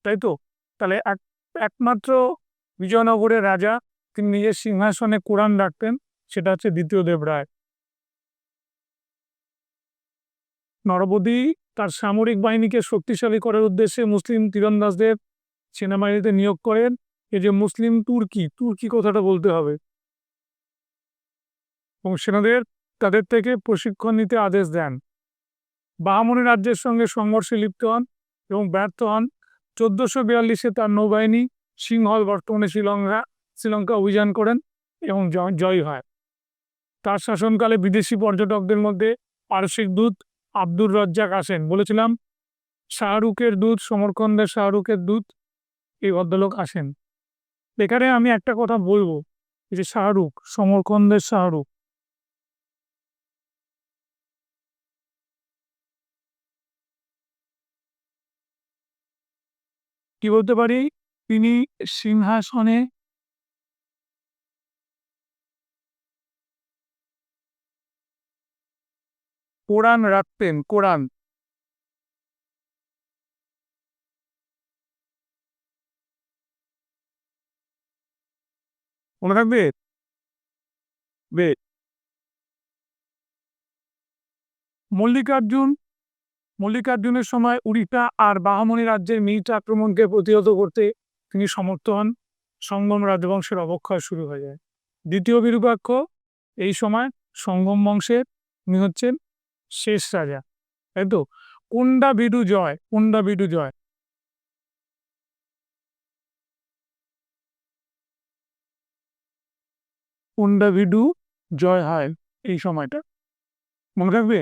তাই তো? তাহলে একমাত্র বিজয়নগরের রাজা তিনি নিজের সিংহাসনে কোরআন রাখতেন, সেটা হচ্ছে দ্বিতীয় দেবরায়। নরবদী তার সামরিক বাহিনীকে শক্তিশালী করার উদ্দেশ্যে মুসলিম তীরন্দাজদের সেনাবাহিনীতে নিয়োগ করেন। এই যে মুসলিম তুর্কি, তুর্কি কথাটা বলতে হবে, এবং সেনাদের তাদের থেকে প্রশিক্ষণ নিতে আদেশ দেন। বাহামনি রাজ্যের সঙ্গে সংঘর্ষে লিপ্ত হন এবং ব্যর্থ হন। 1442-এ তার নৌবাহিনী সিংহল, বর্তমানে শ্রীলঙ্কা অভিযান করেন এবং জয়ী হয়। তার শাসনকালে বিদেশি পর্যটকদের মধ্যে পারসিক দূত আব্দুর রজ্জাক আসেন। বলেছিলাম শাহরুখের দূত, সমরকন্দের শাহরুখের দূত, এই ভদ্রলোক আসেন। এখানে আমি একটা কথা বলবো, এই যে শাহরুখ, সমরকন্দের শাহরুখ, কি বলতে পারি, তিনি সিংহাসনে কোরআন রাখতেন, কোরআন। মনে থাকবে? মল্লিকার্জুন মল্লিকার্জুনের সময় উড়িষ্যা আর বাহামনি রাজ্যের মিলিট আক্রমণকে প্রতিহত করতে তিনি সমর্থ হন। সঙ্গম রাজবংশের অবক্ষয় শুরু হয়ে যায়। দ্বিতীয় বিরূপাক্ষ, এই সময় সঙ্গম বংশের উনি হচ্ছেন শেষ রাজা, তাই তো? কুন্ডাবিডু জয়, কুন্ডাবিডু জয়, কুন্ডাবিডু জয় হয় এই সময়টা, মনে রাখবে।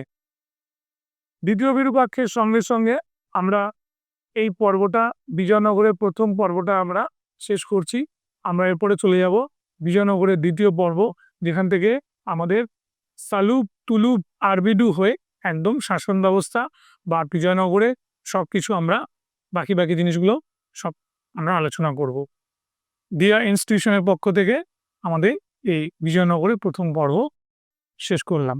দ্বিতীয় বিরূপাক্ষের সঙ্গে সঙ্গে আমরা এই পর্বটা, বিজয়নগরের প্রথম পর্বটা আমরা শেষ করছি। আমরা এরপরে চলে যাব বিজয়নগরের দ্বিতীয় পর্ব, যেখান থেকে আমাদের সালুব তুলুব আরবিডু হয়ে একদম শাসন ব্যবস্থা বা বিজয়নগরে সবকিছু আমরা বাকি বাকি জিনিসগুলো সব আমরা আলোচনা করব। দিয়া ইনস্টিটিউশনের পক্ষ থেকে আমাদের এই বিজয়নগরের প্রথম পর্ব শেষ করলাম।